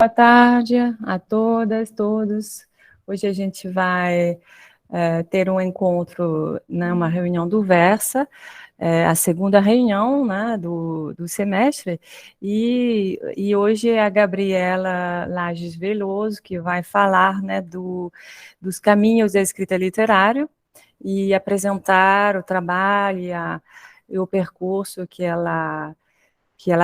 Boa tarde a todas, todos. Hoje a gente vai ter um encontro, né, uma reunião do Versa, a segunda reunião, né, do semestre, e hoje é a Gabriela Lages Veloso que vai falar, né, dos caminhos da escrita literária e apresentar o trabalho e o percurso que ela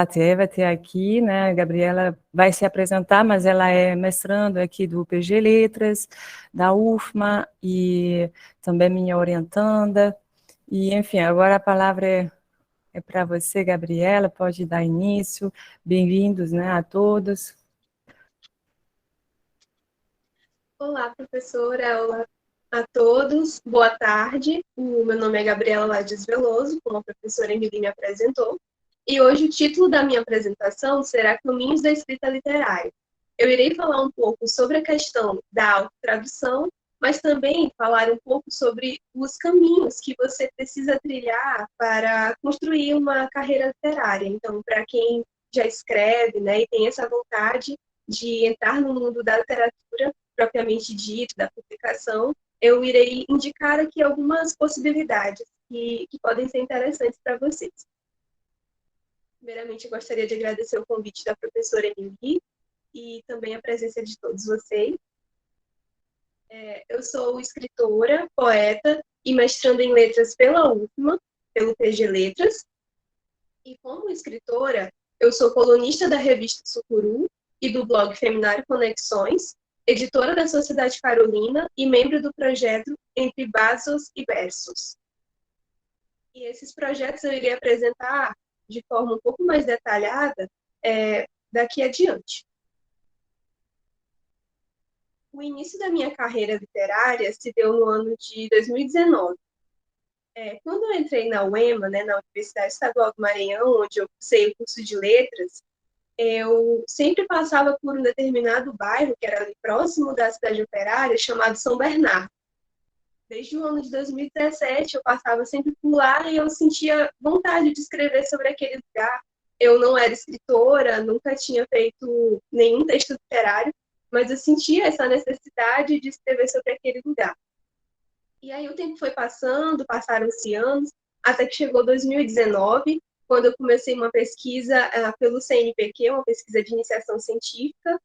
teve até aqui, né? A Gabriela vai se apresentar, mas ela é mestrando aqui do PG Letras, da UFMA, e também minha orientanda. E, enfim, agora a palavra é para você, Gabriela, pode dar início. Bem-vindos, né, a todos. Olá, professora. Olá a todos. Boa tarde. O meu nome é Gabriela Lades Veloso, como a professora Emily me apresentou. E hoje o título da minha apresentação será Caminhos da Escrita Literária. Eu irei falar um pouco sobre a questão da autotradução, mas também falar um pouco sobre os caminhos que você precisa trilhar para construir uma carreira literária. Então, para quem já escreve, né, e tem essa vontade de entrar no mundo da literatura, propriamente dito, da publicação, eu irei indicar aqui algumas possibilidades que podem ser interessantes para vocês. Primeiramente, eu gostaria de agradecer o convite da professora Emily e também a presença de todos vocês. Eu sou escritora, poeta e mestranda em letras pela UFMA, pelo PG Letras. E como escritora, eu sou colunista da revista Sucuru e do blog Feminário Conexões, editora da Sociedade Carolina e membro do projeto Entre Vasos e Versos. E esses projetos eu irei apresentar de forma um pouco mais detalhada daqui adiante. O início da minha carreira literária se deu no ano de 2019. Quando eu entrei na UEMA, né, na Universidade Estadual do Maranhão, onde eu cursei o curso de letras, eu sempre passava por um determinado bairro, que era ali próximo da cidade operária, chamado São Bernardo. Desde o ano de 2017, eu passava sempre por lá e eu sentia vontade de escrever sobre aquele lugar. Eu não era escritora, nunca tinha feito nenhum texto literário, mas eu sentia essa necessidade de escrever sobre aquele lugar. E aí o tempo foi passando, passaram-se anos, até que chegou 2019, quando eu comecei uma pesquisa pelo CNPq, uma pesquisa de iniciação científica,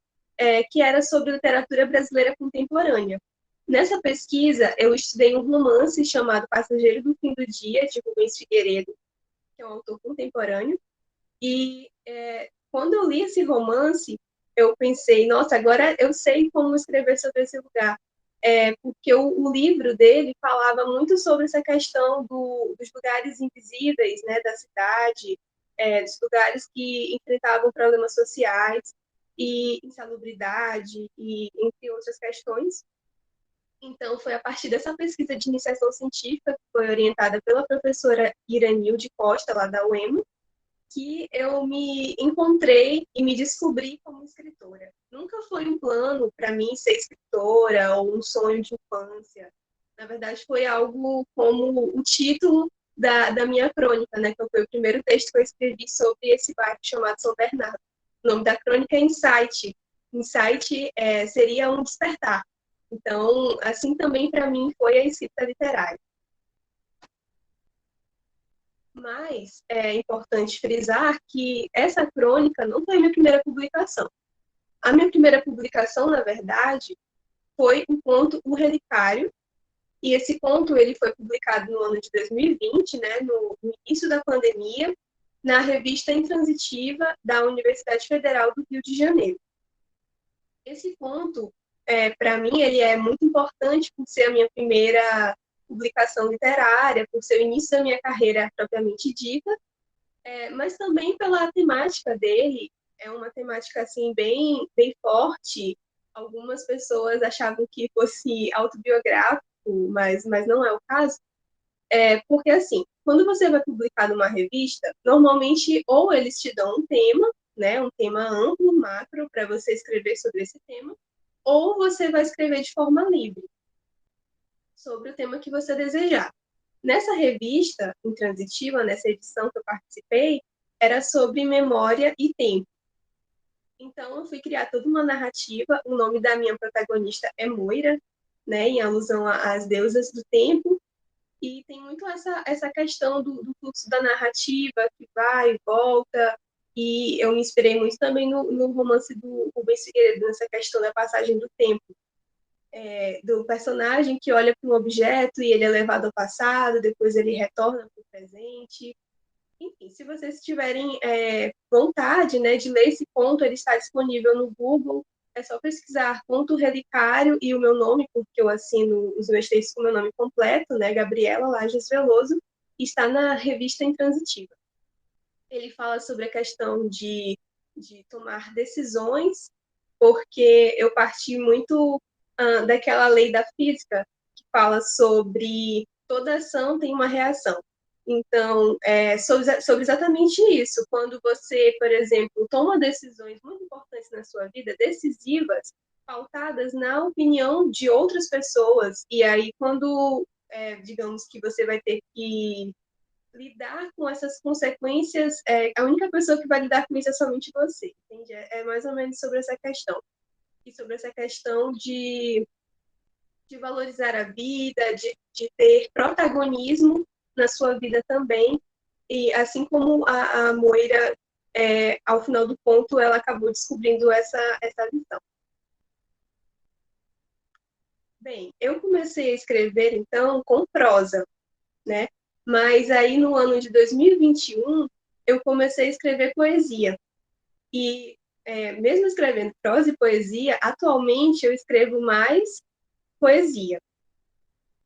que era sobre literatura brasileira contemporânea. Nessa pesquisa, eu estudei um romance chamado Passageiro do Fim do Dia, de Rubens Figueiredo, que é um autor contemporâneo, e quando eu li esse romance, eu pensei, nossa, agora eu sei como escrever sobre esse lugar. Porque o livro dele falava muito sobre essa questão dos lugares invisíveis, né, da cidade, dos lugares que enfrentavam problemas sociais e insalubridade, e entre outras questões. Então, foi a partir dessa pesquisa de iniciação científica, que foi orientada pela professora Iranilde Costa, lá da UEMA, que eu me encontrei e me descobri como escritora. Nunca foi um plano para mim ser escritora ou um sonho de infância. Na verdade, foi algo como o título da minha crônica, né? Que foi o primeiro texto que eu escrevi sobre esse bairro chamado São Bernardo. O nome da crônica é Insight. Insight seria um despertar. Então, assim também para mim foi a escrita literária. Mas é importante frisar que essa crônica não foi a minha primeira publicação. A minha primeira publicação, na verdade, foi o conto O Relicário, e esse conto ele foi publicado no ano de 2020, né, no início da pandemia, na revista Intransitiva da Universidade Federal do Rio de Janeiro. Esse conto, para mim, ele é muito importante por ser a minha primeira publicação literária, por ser o início da minha carreira propriamente dita, mas também pela temática dele, é uma temática assim bem, bem forte. Algumas pessoas achavam que fosse autobiográfico, mas não é o caso. Porque assim, quando você vai publicar numa revista, normalmente ou eles te dão um tema, né, um tema amplo, macro, para você escrever sobre esse tema, ou você vai escrever de forma livre sobre o tema que você desejar. Nessa revista Intransitiva, nessa edição que eu participei, era sobre memória e tempo. Então, eu fui criar toda uma narrativa. O nome da minha protagonista é Moira, né, em alusão às deusas do tempo. E tem muito essa questão do fluxo da narrativa, que vai e volta. E eu me inspirei muito também no romance do Rubens Figueiredo, nessa questão da passagem do tempo. Do personagem que olha para um objeto e ele é levado ao passado, depois ele retorna para o presente. Enfim, se vocês tiverem vontade, né, de ler esse conto, ele está disponível no Google. É só pesquisar Conto Relicário e o meu nome, porque eu assino os meus textos com o meu nome completo, né, Gabriela Lages Veloso, e está na revista Intransitiva. Ele fala sobre a questão de tomar decisões, porque eu parti muito daquela lei da física, que fala sobre toda ação tem uma reação. Então, sobre exatamente isso. Quando você, por exemplo, toma decisões muito importantes na sua vida, decisivas, pautadas na opinião de outras pessoas, e aí quando, digamos que você vai ter que lidar com essas consequências, a única pessoa que vai lidar com isso é somente você, entende? É mais ou menos sobre essa questão. E sobre essa questão de valorizar a vida, de ter protagonismo na sua vida também. E assim como a Moira, ao final do conto, ela acabou descobrindo essa lição. Bem, eu comecei a escrever, então, com prosa, né? Mas aí, no ano de 2021, eu comecei a escrever poesia. E, mesmo escrevendo prosa e poesia, atualmente eu escrevo mais poesia.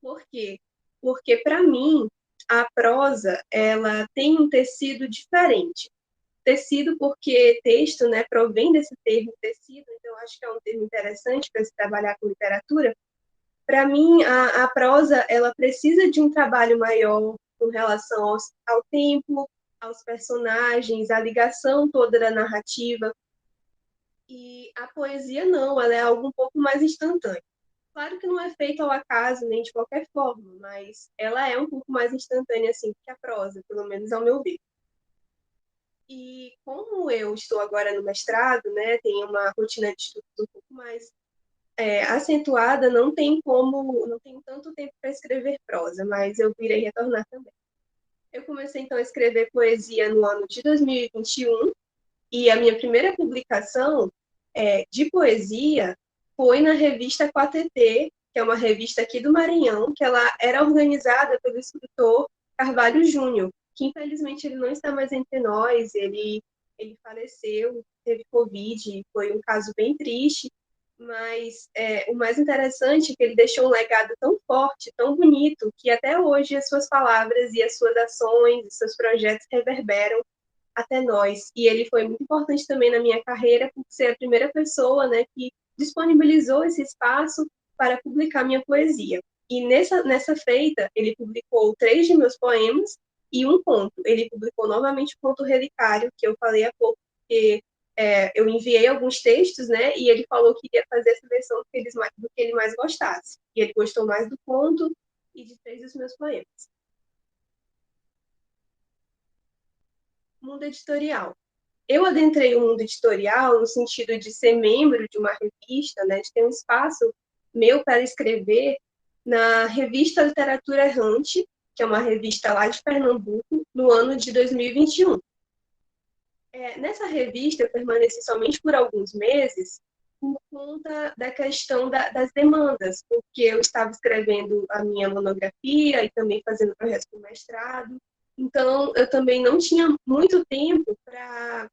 Por quê? Porque, para mim, a prosa, ela tem um tecido diferente. Tecido porque texto, né, provém desse termo tecido, então acho que é um termo interessante para se trabalhar com literatura. Para mim, a prosa, ela precisa de um trabalho maior com relação ao tempo, aos personagens, à ligação toda da narrativa. E a poesia não, ela é algo um pouco mais instantâneo. Claro que não é feito ao acaso, nem de qualquer forma, mas ela é um pouco mais instantânea, assim, que a prosa, pelo menos ao meu ver. E como eu estou agora no mestrado, né, tenho uma rotina de estudos um pouco mais acentuada, não tenho tanto tempo para escrever prosa, mas eu virei retornar também. Eu comecei, então, a escrever poesia no ano de 2021, e a minha primeira publicação de poesia foi na revista 4TT, que é uma revista aqui do Maranhão, que ela era organizada pelo escritor Carvalho Júnior, que infelizmente ele não está mais entre nós, ele faleceu, teve Covid, foi um caso bem triste, mas o mais interessante é que ele deixou um legado tão forte, tão bonito, que até hoje as suas palavras e as suas ações, os seus projetos reverberam até nós. E ele foi muito importante também na minha carreira, por ser a primeira pessoa, né, que disponibilizou esse espaço para publicar minha poesia. E nessa feita, ele publicou 3 de meus poemas e um conto. Ele publicou novamente o Conto Relicário, que eu falei há pouco, porque eu enviei alguns textos, né, e ele falou que ia fazer essa versão do que ele mais gostasse. E ele gostou mais do conto e de 3 dos meus poemas. Mundo editorial. Eu adentrei o mundo editorial no sentido de ser membro de uma revista, né, de ter um espaço meu para escrever na revista Literatura Errante, que é uma revista lá de Pernambuco, no ano de 2021. Nessa revista, eu permaneci somente por alguns meses por conta da questão das demandas, porque eu estava escrevendo a minha monografia e também fazendo projetos de mestrado, então eu também não tinha muito tempo para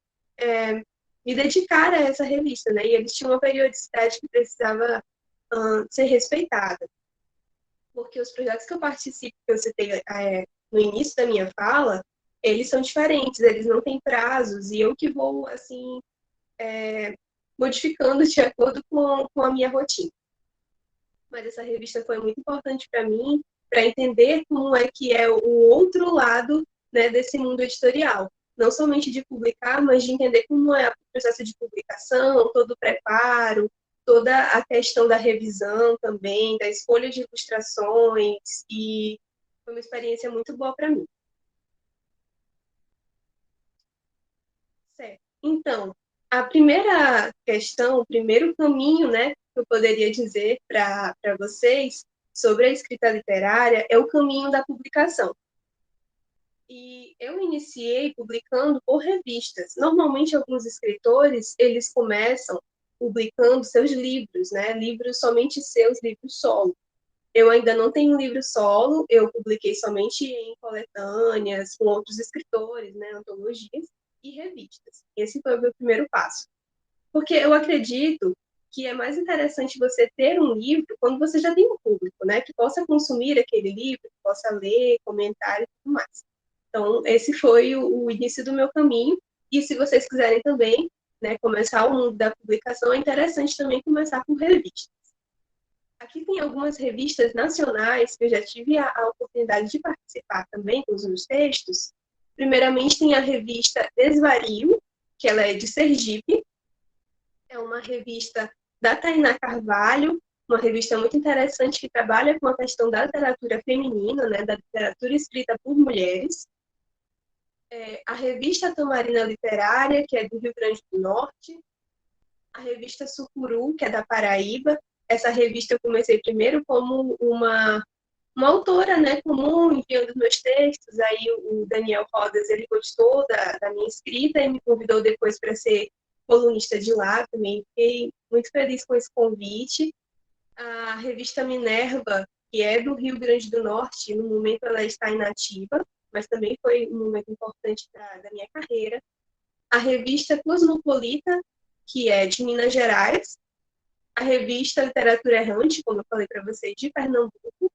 me dedicar a essa revista, né? E eles tinham uma periodicidade que precisava ser respeitada, porque os projetos que eu participo, que eu citei no início da minha fala, eles são diferentes, eles não têm prazos, e eu que vou, assim, modificando de acordo com a minha rotina. Mas essa revista foi muito importante para mim, para entender como é que é o outro lado, né, desse mundo editorial. Não somente de publicar, mas de entender como é o processo de publicação, todo o preparo, toda a questão da revisão também, da escolha de ilustrações, e foi uma experiência muito boa para mim. Certo. Então, A primeira questão, o primeiro caminho, né, que eu poderia dizer para vocês sobre a escrita literária é o caminho da publicação. E eu iniciei publicando por revistas. Normalmente, alguns escritores, eles começam publicando seus livros, né? Livros somente seus, livros solo. Eu ainda não tenho livro solo, eu publiquei somente em coletâneas, com outros escritores, né? Antologias e revistas. Esse foi o meu primeiro passo. Porque eu acredito que é mais interessante você ter um livro quando você já tem um público, né? Que possa consumir aquele livro, que possa ler, comentar e tudo mais. Então, esse foi o início do meu caminho. E se vocês quiserem também, né, começar o mundo da publicação, é interessante também começar com revistas. Aqui tem algumas revistas nacionais que eu já tive a oportunidade de participar também com os meus textos. Primeiramente, tem a revista Desvario, que ela é de Sergipe. É uma revista da Tainá Carvalho, uma revista muito interessante que trabalha com a questão da literatura feminina, né, da literatura escrita por mulheres. A revista Tamarina Literária, que é do Rio Grande do Norte, a revista Sucuru, que é da Paraíba. Essa revista eu comecei primeiro como uma autora, né, comum, enviando meus textos, aí o Daniel Rodas, ele gostou da minha escrita e me convidou depois para ser colunista de lá também, fiquei muito feliz com esse convite. A revista Minerva, que é do Rio Grande do Norte, no momento ela está inativa, mas também foi um momento importante da minha carreira. A revista Cosmopolita, que é de Minas Gerais. A revista Literatura Errante, como eu falei para vocês, de Pernambuco.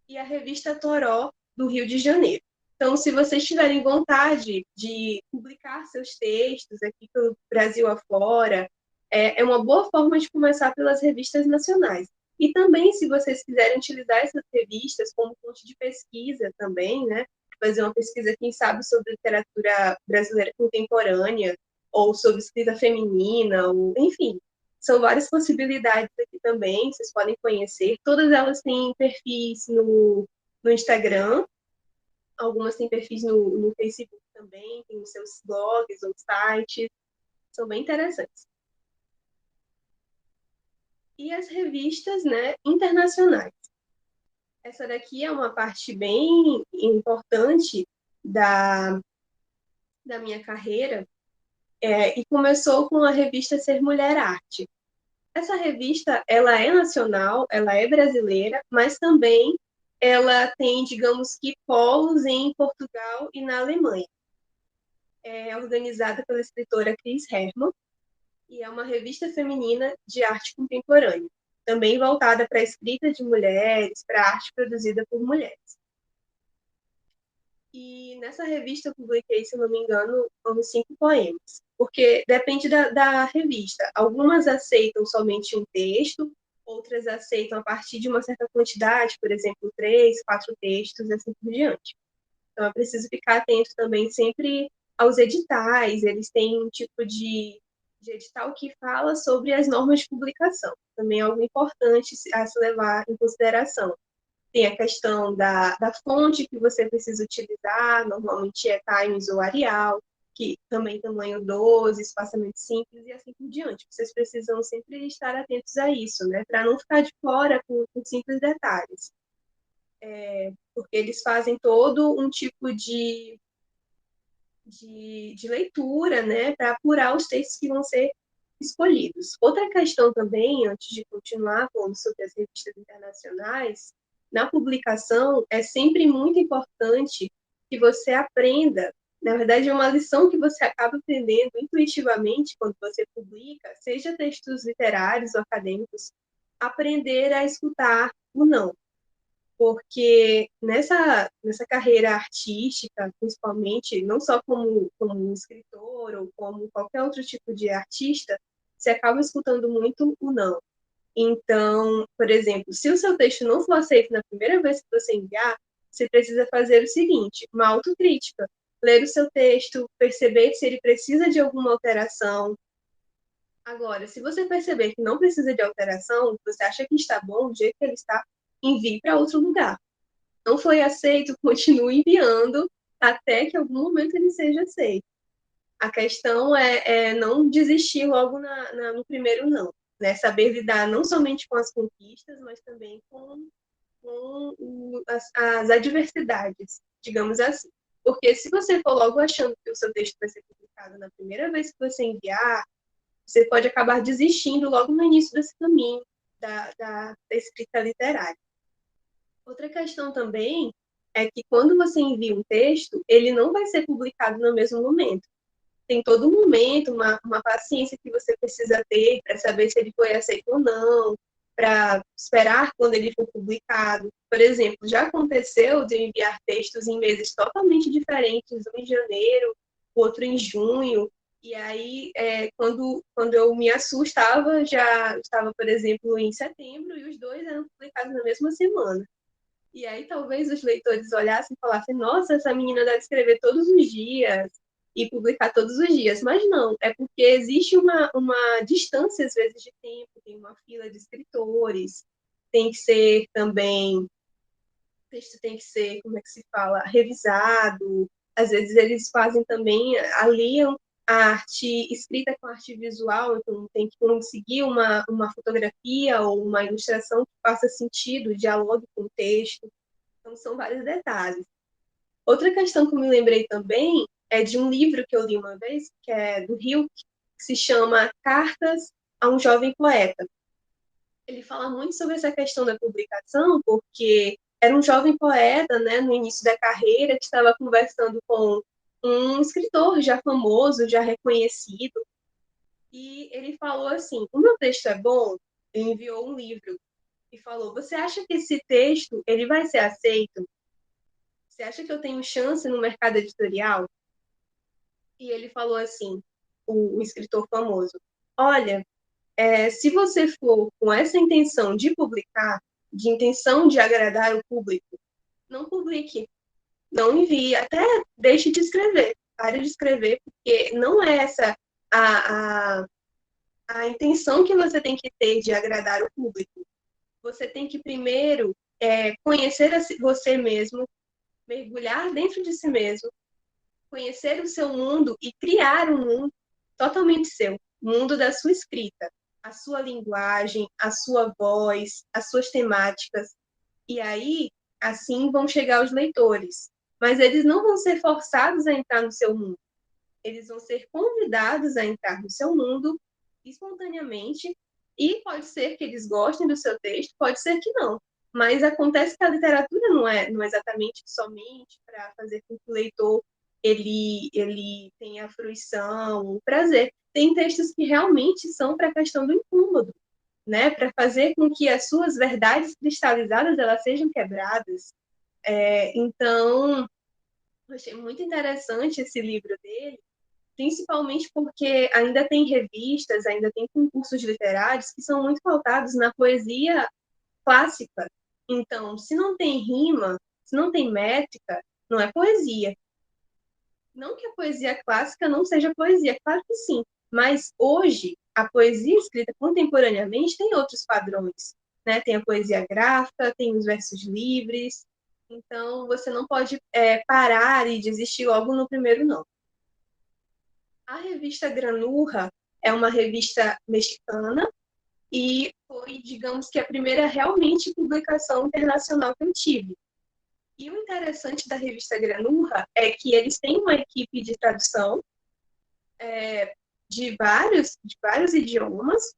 E a revista Toró, do Rio de Janeiro. Então, se vocês tiverem vontade de publicar seus textos aqui pelo Brasil afora, é uma boa forma de começar pelas revistas nacionais. E também, se vocês quiserem utilizar essas revistas como fonte de pesquisa também, né? Fazer uma pesquisa, quem sabe, sobre literatura brasileira contemporânea, ou sobre escrita feminina, ou, enfim, são várias possibilidades aqui também, vocês podem conhecer. Todas elas têm perfis no Instagram, algumas têm perfis no Facebook também, tem os seus blogs ou sites, são bem interessantes. E as revistas, né, internacionais. Essa daqui é uma parte bem importante da minha carreira, e começou com a revista Ser Mulher Arte. Essa revista, ela é nacional, ela é brasileira, mas também ela tem, digamos que, polos em Portugal e na Alemanha. É organizada pela escritora Chris Herrmann e é uma revista feminina de arte contemporânea, também voltada para a escrita de mulheres, para a arte produzida por mulheres. E nessa revista eu publiquei, se não me engano, uns 5 poemas, porque depende da revista. Algumas aceitam somente um texto, outras aceitam a partir de uma certa quantidade, por exemplo, 3, 4 textos, e assim por diante. Então é preciso ficar atento também sempre aos editais, eles têm um tipo de edital que fala sobre as normas de publicação, também é algo importante a se levar em consideração. Tem a questão da fonte que você precisa utilizar, normalmente é Times ou Arial, que também tamanho 12, espaçamento simples e assim por diante. Vocês precisam sempre estar atentos a isso, né? Para não ficar de fora com simples detalhes. Porque eles fazem todo um tipo de leitura, né? Para apurar os textos que vão ser escolhidos. Outra questão também, antes de continuar falando sobre as revistas internacionais, na publicação é sempre muito importante que você aprenda, na verdade é uma lição que você acaba aprendendo intuitivamente quando você publica, seja textos literários ou acadêmicos, aprender a escutar o não. Porque nessa carreira artística, principalmente, não só como escritor ou como qualquer outro tipo de artista, você acaba escutando muito o não. Então, por exemplo, se o seu texto não for aceito na primeira vez que você enviar, você precisa fazer o seguinte, uma autocrítica. Ler o seu texto, perceber se ele precisa de alguma alteração. Agora, se você perceber que não precisa de alteração, você acha que está bom do jeito que ele está, envie para outro lugar. Não foi aceito, continue enviando até que em algum momento ele seja aceito. A questão é não desistir logo no primeiro não, né? Saber lidar não somente com as conquistas, mas também com as adversidades, digamos assim. Porque se você for logo achando que o seu texto vai ser publicado na primeira vez que você enviar, você pode acabar desistindo logo no início desse caminho da escrita literária. Outra questão também é que quando você envia um texto, ele não vai ser publicado no mesmo momento. Tem todo um momento, uma paciência que você precisa ter para saber se ele foi aceito ou não, para esperar quando ele for publicado. Por exemplo, já aconteceu de eu enviar textos em meses totalmente diferentes, um em janeiro, o outro em junho, e aí, quando eu me assustava, já estava, por exemplo, em setembro, e os dois eram publicados na mesma semana. E aí talvez os leitores olhassem e falassem, nossa, essa menina deve escrever todos os dias e publicar todos os dias. Mas não, é porque existe uma distância, às vezes, de tempo, tem uma fila de escritores, tem que ser também, o texto tem que ser, como é que se fala, revisado. Às vezes eles fazem também, aliam a arte escrita com a arte visual, então tem que conseguir uma fotografia ou uma ilustração que faça sentido, dialogue com o texto. Então, são vários detalhes. Outra questão que eu me lembrei também é de um livro que eu li uma vez, que é do Hilke, que se chama Cartas a um Jovem Poeta. Ele fala muito sobre essa questão da publicação, porque era um jovem poeta, né, no início da carreira, que estava conversando com um escritor já famoso, já reconhecido, e ele falou assim, o meu texto é bom? Ele enviou um livro e falou, você acha que esse texto ele vai ser aceito? Você acha que eu tenho chance no mercado editorial? E ele falou assim, o escritor famoso, olha, se você for com essa intenção de publicar, de intenção de agradar o público, não publique, não envie, até deixe de escrever, pare de escrever, porque não é essa a, a, a intenção que você tem que ter de agradar o público. Você tem que primeiro conhecer você mesmo, mergulhar dentro de si mesmo, conhecer o seu mundo e criar um mundo totalmente seu, o mundo da sua escrita, a sua linguagem, a sua voz, as suas temáticas. E aí, assim vão chegar os leitores. Mas eles não vão ser forçados a entrar no seu mundo. Eles vão ser convidados a entrar no seu mundo espontaneamente, e pode ser que eles gostem do seu texto, pode ser que não. Mas acontece que a literatura não é exatamente somente para fazer com que o leitor ele tenha a fruição, o prazer. Tem textos que realmente são para a questão do incômodo, né? Para fazer com que as suas verdades cristalizadas elas sejam quebradas. Então, eu achei muito interessante esse livro dele, principalmente porque ainda tem revistas, ainda tem concursos literários que são muito pautados na poesia clássica. Então, se não tem rima, se não tem métrica, não é poesia. Não que a poesia clássica não seja poesia, claro que sim, mas hoje a poesia escrita contemporaneamente tem outros padrões, né? Tem a poesia gráfica, tem os versos livres, então você não pode parar e desistir logo no primeiro não. A revista Granurra é uma revista mexicana e foi, digamos que, a primeira realmente publicação internacional que eu tive. E o interessante da revista Granurra é que eles têm uma equipe de tradução de vários idiomas,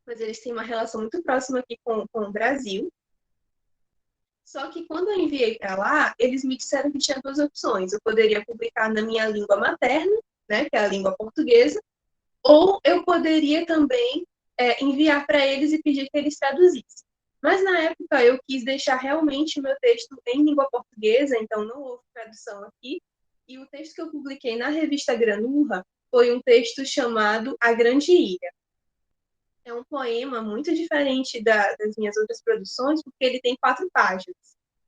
mas eles têm uma relação muito próxima aqui com o Brasil. Só que quando eu enviei para lá, eles me disseram que tinha duas opções. Eu poderia publicar na minha língua materna, né, que é a língua portuguesa, ou eu poderia também enviar para eles e pedir que eles traduzissem. Mas na época eu quis deixar realmente o meu texto em língua portuguesa, então não houve tradução aqui. E o texto que eu publiquei na revista Granurra foi um texto chamado A Grande Ilha. É um poema muito diferente das minhas outras produções, porque ele tem 4 páginas.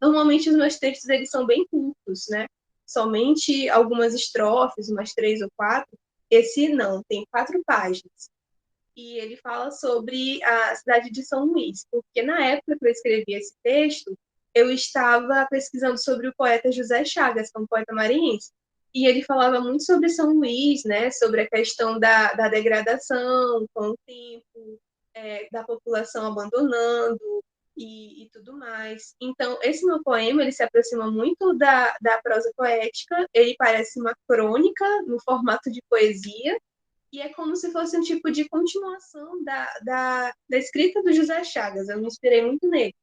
Normalmente os meus textos eles são bem curtos, né? Somente algumas estrofes, umas 3 ou 4. Esse não, tem 4 páginas. E ele fala sobre a cidade de São Luís, porque na época que eu escrevi esse texto, eu estava pesquisando sobre o poeta José Chagas, que é um poeta maranhense. e ele falava muito sobre São Luís, né, sobre a questão da degradação com o tempo, da população abandonando e tudo mais. Então, esse meu poema, ele se aproxima muito da prosa poética, ele parece uma crônica no formato de poesia, e é como se fosse um tipo de continuação da escrita do José Chagas, eu me inspirei muito nele.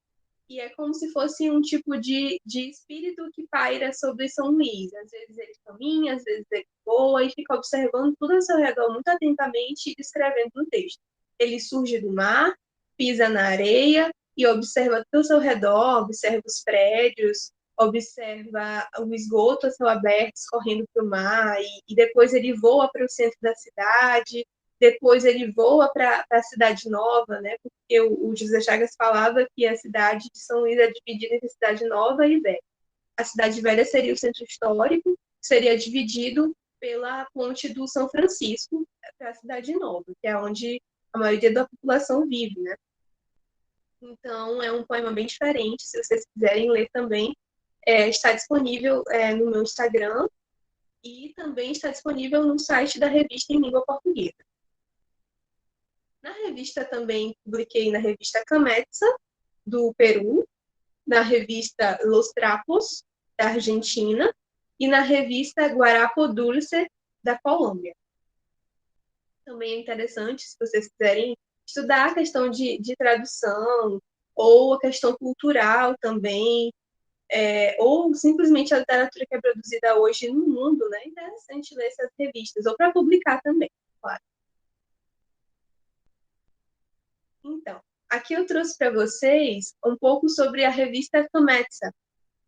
E é como se fosse um tipo de espírito que paira sobre São Luís. Às vezes ele caminha, às vezes ele voa e fica observando tudo ao seu redor muito atentamente e descrevendo no texto. Ele surge do mar, pisa na areia e observa tudo ao seu redor, observa os prédios, observa o esgoto a céu aberto escorrendo para o mar, e depois ele voa para o centro da cidade, depois ele voa para a Cidade Nova, né? Porque o José Chagas falava que a cidade de São Luís é dividida entre Cidade Nova e Velha. A Cidade Velha seria o centro histórico, seria dividido pela ponte do São Francisco para a Cidade Nova, que é onde a maioria da população vive, né? Então, é um poema bem diferente, se vocês quiserem ler também, está disponível no meu Instagram e também está disponível no site da revista em língua portuguesa. Na revista também publiquei na revista Cametza, do Peru, na revista Los Trapos, da Argentina, e na revista Guarapo Dulce, da Colômbia. Também é interessante, se vocês quiserem estudar a questão de tradução, ou a questão cultural também, ou simplesmente a literatura que é produzida hoje no mundo, né? É interessante ler essas revistas, ou para publicar também, claro. Então, aqui eu trouxe para vocês um pouco sobre a revista Cametza,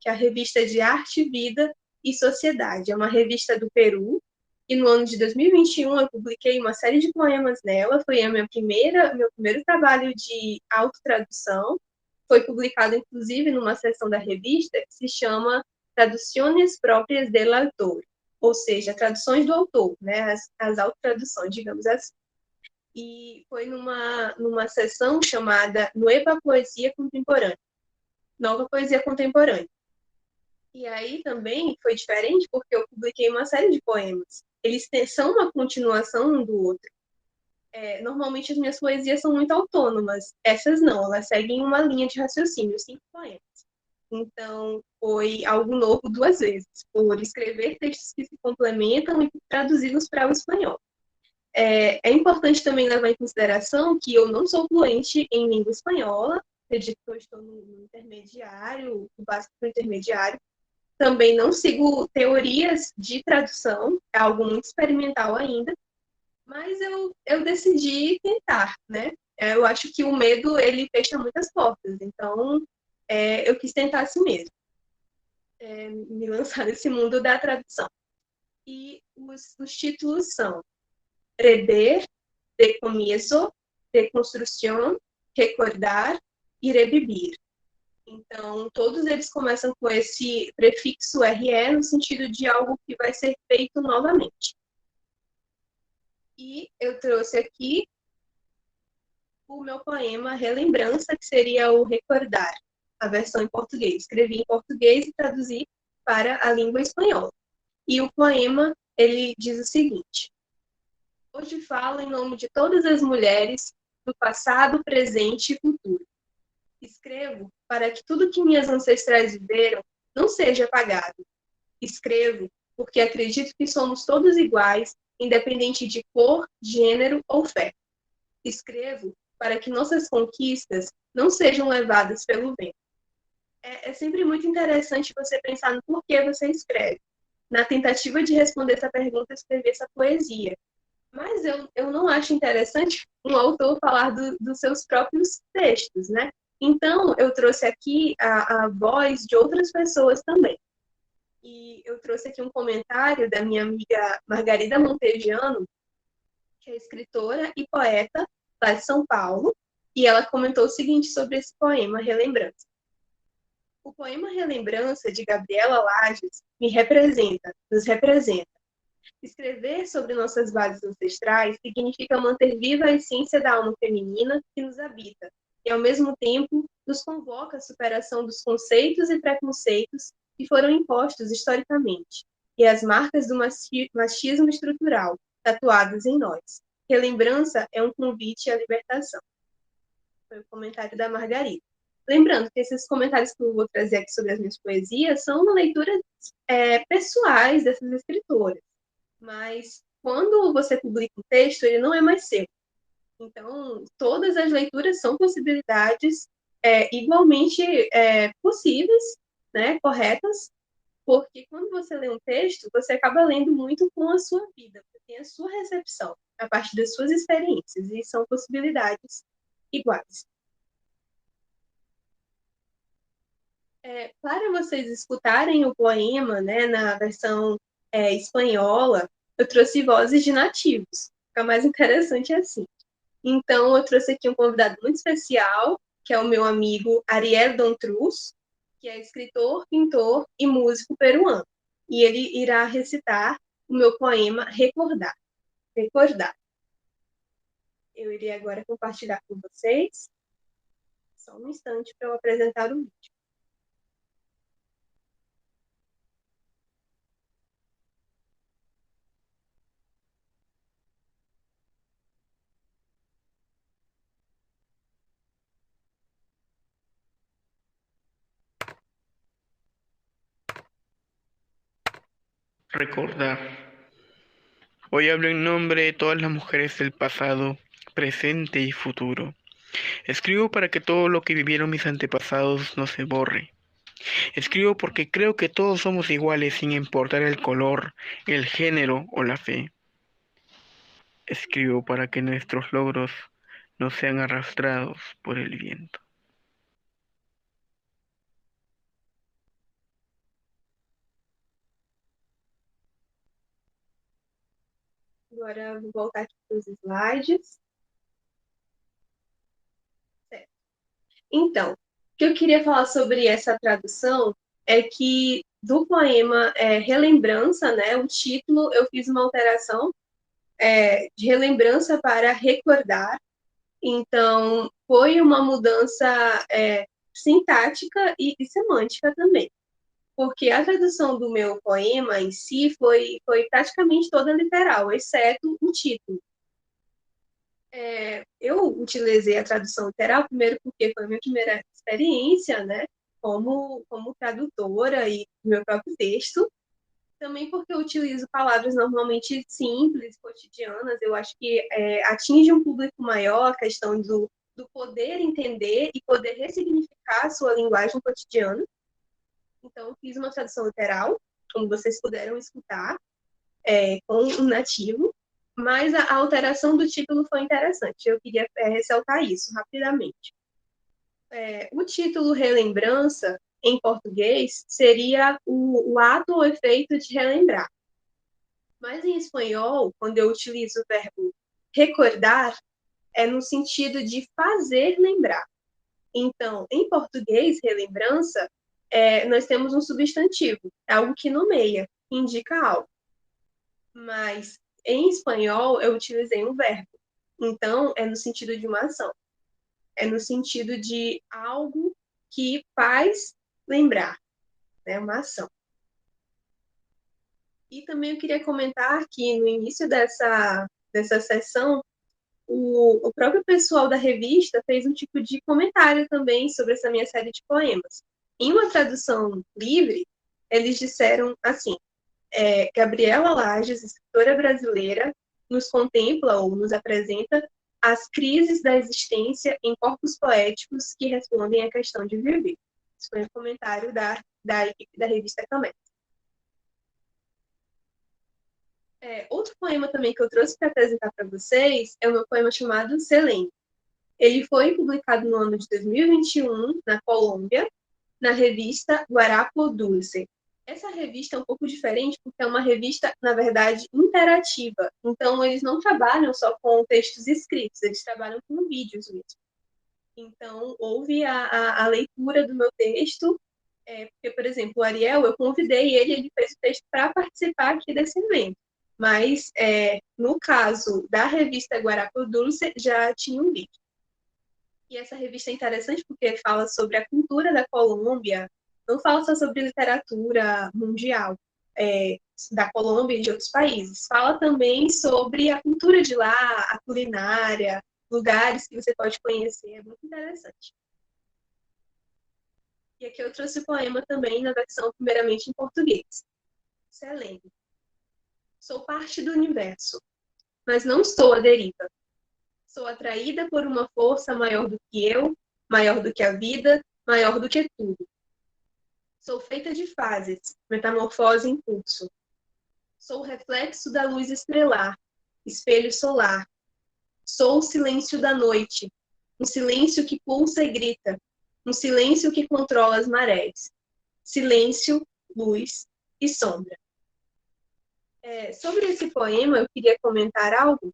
que é a revista de arte, vida e sociedade. É uma revista do Peru, e no ano de 2021 eu publiquei uma série de poemas nela, foi a meu primeiro trabalho de autotradução, foi publicado inclusive numa seção da revista que se chama Traduções Próprias del Autor, ou seja, traduções do autor, né? As autotraduções, digamos assim. E foi numa sessão chamada Nova Poesia Contemporânea. Nova Poesia Contemporânea. E aí também foi diferente porque eu publiquei uma série de poemas. Eles são uma continuação um do outro. Normalmente as minhas poesias são muito autônomas. Essas não, elas seguem uma linha de raciocínio, 5 poemas. Então, foi algo novo 2 vezes, por escrever textos que se complementam e traduzi-los para o espanhol. É importante também levar em consideração que eu não sou fluente em língua espanhola, acredito que eu estou no intermediário, do básico para o intermediário. Também não sigo teorias de tradução, é algo muito experimental ainda, mas eu decidi tentar, né? Eu acho que o medo, ele fecha muitas portas, então eu quis tentar assim mesmo, me lançar nesse mundo da tradução. E os títulos são Rever, de começo, de construção, recordar e revivir. Então, todos eles começam com esse prefixo RE no sentido de algo que vai ser feito novamente. E eu trouxe aqui o meu poema Relembrança, que seria o recordar, a versão em português. Escrevi em português e traduzi para a língua espanhola. E o poema, ele diz o seguinte: hoje falo em nome de todas as mulheres do passado, presente e futuro. Escrevo para que tudo que minhas ancestrais viveram não seja apagado. Escrevo porque acredito que somos todos iguais, independente de cor, gênero ou fé. Escrevo para que nossas conquistas não sejam levadas pelo vento. É sempre muito interessante você pensar no porquê você escreve. Na tentativa de responder essa pergunta, escrever essa poesia. Mas eu não acho interessante um autor falar dos seus próprios textos, né? Então, eu trouxe aqui a voz de outras pessoas também. E eu trouxe aqui um comentário da minha amiga Margarida Montejano, que é escritora e poeta lá de São Paulo, e ela comentou o seguinte sobre esse poema, Relembrança. O poema Relembrança, de Gabriela Lages, me representa, nos representa. Escrever sobre nossas bases ancestrais significa manter viva a essência da alma feminina que nos habita, e ao mesmo tempo nos convoca à superação dos conceitos e preconceitos que foram impostos historicamente. e as marcas do machismo estrutural, tatuadas em nós. Relembrança é um convite à libertação. Foi o comentário da Margarida. Lembrando que esses comentários que eu vou trazer aqui sobre as minhas poesias são uma leitura pessoais dessas escritoras. Mas quando você publica um texto, ele não é mais seu. Então, todas as leituras são possibilidades igualmente possíveis, né, corretas, porque quando você lê um texto, você acaba lendo muito com a sua vida, você tem a sua recepção, a partir das suas experiências, e são possibilidades iguais. Para vocês escutarem o poema, né, na versão espanhola, eu trouxe vozes de nativos, fica mais interessante assim. Então, eu trouxe aqui um convidado muito especial, que é o meu amigo Ariel Dontrus, que é escritor, pintor e músico peruano. E ele irá recitar o meu poema Recordar. Recordar. Eu irei agora compartilhar com vocês. Só um instante para eu apresentar o vídeo. Recordar. Hoy hablo en nombre de todas las mujeres del pasado, presente y futuro. Escribo para que todo lo que vivieron mis antepasados no se borre. Escribo porque creo que todos somos iguales sin importar el color, el género o la fe. Escribo para que nuestros logros no sean arrastrados por el viento. Agora eu vou voltar aqui para os slides. Certo. Então, o que eu queria falar sobre essa tradução é que do poema Relembrança, né, o título, eu fiz uma alteração de relembrança para recordar. Então, foi uma mudança sintática e semântica também. Porque a tradução do meu poema em si foi praticamente toda literal, exceto o título. Eu utilizei a tradução literal, primeiro porque foi a minha primeira experiência, né, como tradutora e meu próprio texto. Também porque eu utilizo palavras normalmente simples, cotidianas. Eu acho que atinge um público maior a questão do poder entender e poder ressignificar a sua linguagem cotidiana. Então, eu fiz uma tradução literal, como vocês puderam escutar, com um nativo, mas a alteração do título foi interessante. Eu queria ressaltar isso rapidamente. O título Relembrança, em português, seria o ato ou efeito de relembrar. Mas em espanhol, quando eu utilizo o verbo recordar, é no sentido de fazer lembrar. Então, em português, relembrança, nós temos um substantivo, algo que nomeia, que indica algo. Mas em espanhol, eu utilizei um verbo. Então, é no sentido de uma ação. É no sentido de algo que faz lembrar, né? Uma ação. E também eu queria comentar que no início dessa sessão, o próprio pessoal da revista fez um tipo de comentário também sobre essa minha série de poemas. Em uma tradução livre, eles disseram assim: Gabriela Lages, escritora brasileira, nos contempla ou nos apresenta as crises da existência em corpos poéticos que respondem à questão de viver. Esse foi um comentário da equipe da revista também. Outro poema também que eu trouxe para apresentar para vocês é o meu poema chamado Selene. Ele foi publicado no ano de 2021, na Colômbia, na revista Guarapo Dulce. Essa revista é um pouco diferente porque é uma revista, na verdade, interativa. Então, eles não trabalham só com textos escritos, eles trabalham com vídeos mesmo. Então, houve a leitura do meu texto, porque, por exemplo, o Ariel, eu convidei ele fez o texto para participar aqui desse evento. Mas, no caso da revista Guarapo Dulce, já tinha um vídeo. E essa revista é interessante porque fala sobre a cultura da Colômbia, não fala só sobre literatura mundial. da Colômbia e de outros países. Fala também sobre a cultura de lá, a culinária, lugares que você pode conhecer. É muito interessante. E aqui eu trouxe o poema também na versão primeiramente em português. Selene. Sou parte do universo, mas não estou à deriva. Sou atraída por uma força maior do que eu, maior do que a vida, maior do que tudo. Sou feita de fases, metamorfose em curso. Sou o reflexo da luz estrelar, espelho solar. Sou o silêncio da noite, um silêncio que pulsa e grita, um silêncio que controla as marés. Silêncio, luz e sombra. Sobre esse poema, eu queria comentar algo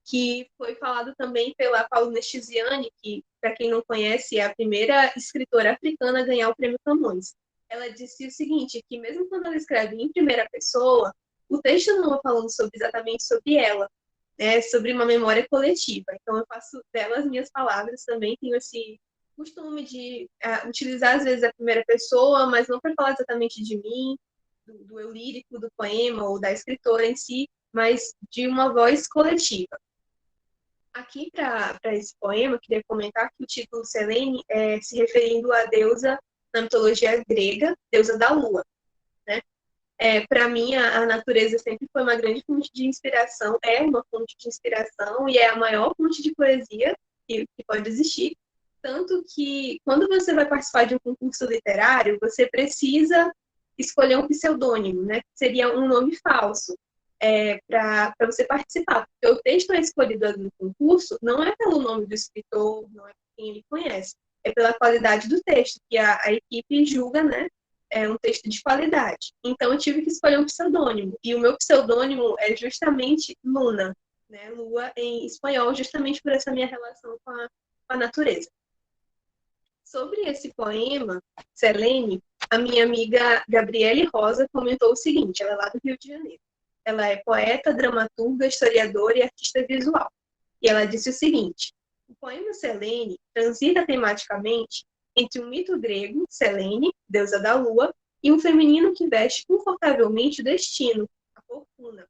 que foi falado também pela Paulina Chiziane, que, para quem não conhece, é a primeira escritora africana a ganhar o Prêmio Camões. Ela disse o seguinte, que mesmo quando ela escreve em primeira pessoa, o texto não está falando exatamente sobre ela, né, sobre uma memória coletiva. Então, eu faço dela as minhas palavras também, tenho esse costume de utilizar, às vezes, a primeira pessoa, mas não para falar exatamente de mim, do eu lírico, do poema ou da escritora em si, mas de uma voz coletiva. Aqui, para esse poema, eu queria comentar que o título Selene é se referindo à deusa na mitologia grega, deusa da lua. Né? Para mim, a natureza sempre foi uma grande fonte de inspiração, é uma fonte de inspiração e é a maior fonte de poesia que pode existir. Tanto que, quando você vai participar de um concurso literário, você precisa escolher um pseudônimo, né? Que seria um nome falso. Para você participar. Porque o texto é escolhido no concurso não é pelo nome do escritor, não é por quem ele conhece, é pela qualidade do texto, que a equipe julga, né? É um texto de qualidade. Então, eu tive que escolher um pseudônimo. E o meu pseudônimo é justamente Luna, né? Lua em espanhol, justamente por essa minha relação com a natureza. Sobre esse poema, Selene, a minha amiga Gabriele Rosa comentou o seguinte, ela é lá do Rio de Janeiro. Ela é poeta, dramaturga, historiadora e artista visual. E ela disse o seguinte, o poema Selene transita tematicamente entre um mito grego, Selene, deusa da lua, e um feminino que veste confortavelmente o destino, a fortuna.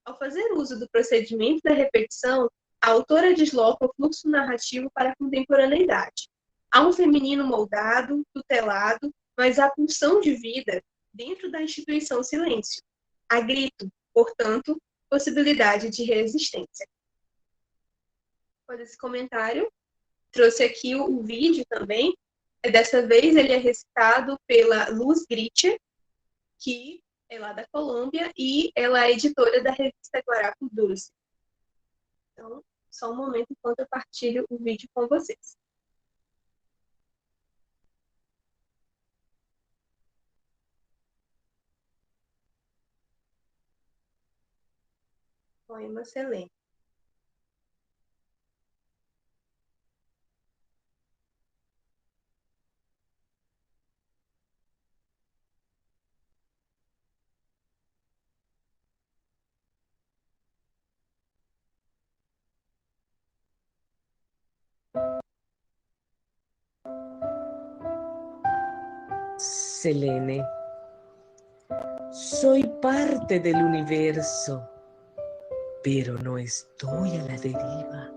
Ao fazer uso do procedimento da repetição, a autora desloca o fluxo narrativo para a contemporaneidade. Há um feminino moldado, tutelado, mas há pulsão de vida dentro da instituição silêncio. Há grito, portanto, possibilidade de resistência. Depois desse comentário, trouxe aqui o vídeo também. Dessa vez ele é recitado pela Luz Gritcher, que é lá da Colômbia, e ela é editora da revista Guarapo Dulce. Então, só um momento enquanto eu partilho o vídeo com vocês. Poema Selene. Selene, soy parte del universo, pero no estoy a la deriva.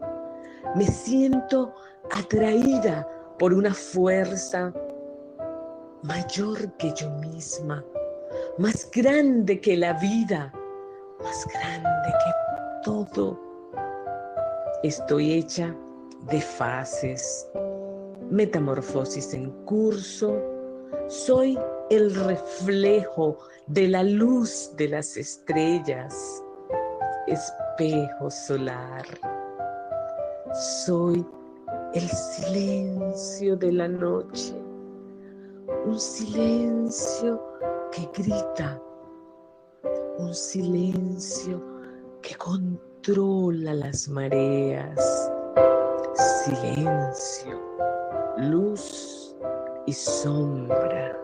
Me siento atraída por una fuerza mayor que yo misma, más grande que la vida, más grande que todo. Estoy hecha de fases, metamorfosis en curso. Soy el reflejo de la luz de las estrellas, espejo solar. Soy el silencio de la noche, un silencio que grita, un silencio que controla las mareas. Silencio, luz y sombra.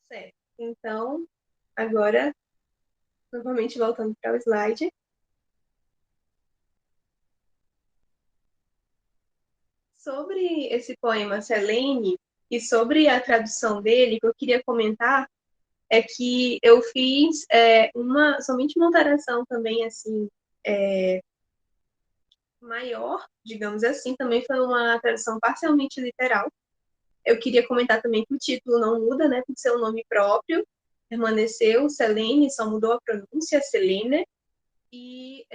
Certo. Então, agora, novamente voltando para o slide. Sobre esse poema Selene e sobre a tradução dele, que eu queria comentar é que eu fiz somente uma alteração também, assim, maior, digamos assim, também foi uma tradução parcialmente literal. Eu queria comentar também que o título não muda, né, por ser um nome próprio, permaneceu Selene, só mudou a pronúncia, Selene, e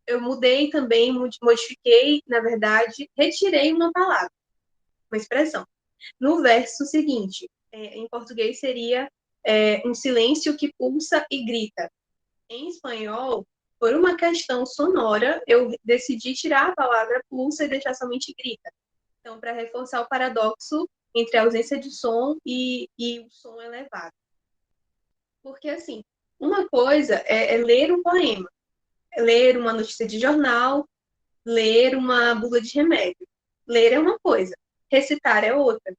eu mudei também, modifiquei, na verdade, retirei uma palavra, uma expressão. No verso seguinte, em português seria um silêncio que pulsa e grita. Em espanhol, por uma questão sonora, eu decidi tirar a palavra pulsa e deixar somente grita. Então, para reforçar o paradoxo entre a ausência de som e o som elevado. Porque, assim, uma coisa é ler um poema, é ler uma notícia de jornal, ler uma bula de remédio. Ler é uma coisa, recitar é outra.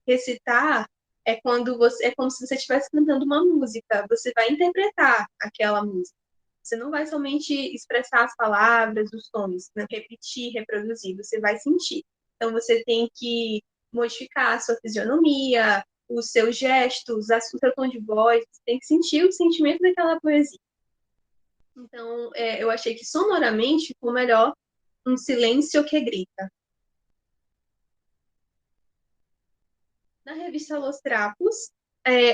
Recitar é como se você estivesse cantando uma música, você vai interpretar aquela música. Você não vai somente expressar as palavras, os tons, né? Repetir, reproduzir, você vai sentir. Então você tem que modificar a sua fisionomia, os seus gestos, o seu tom de voz, você tem que sentir o sentimento daquela poesia. Então, eu achei que sonoramente ficou melhor um silêncio que grita. Na revista Los Trapos,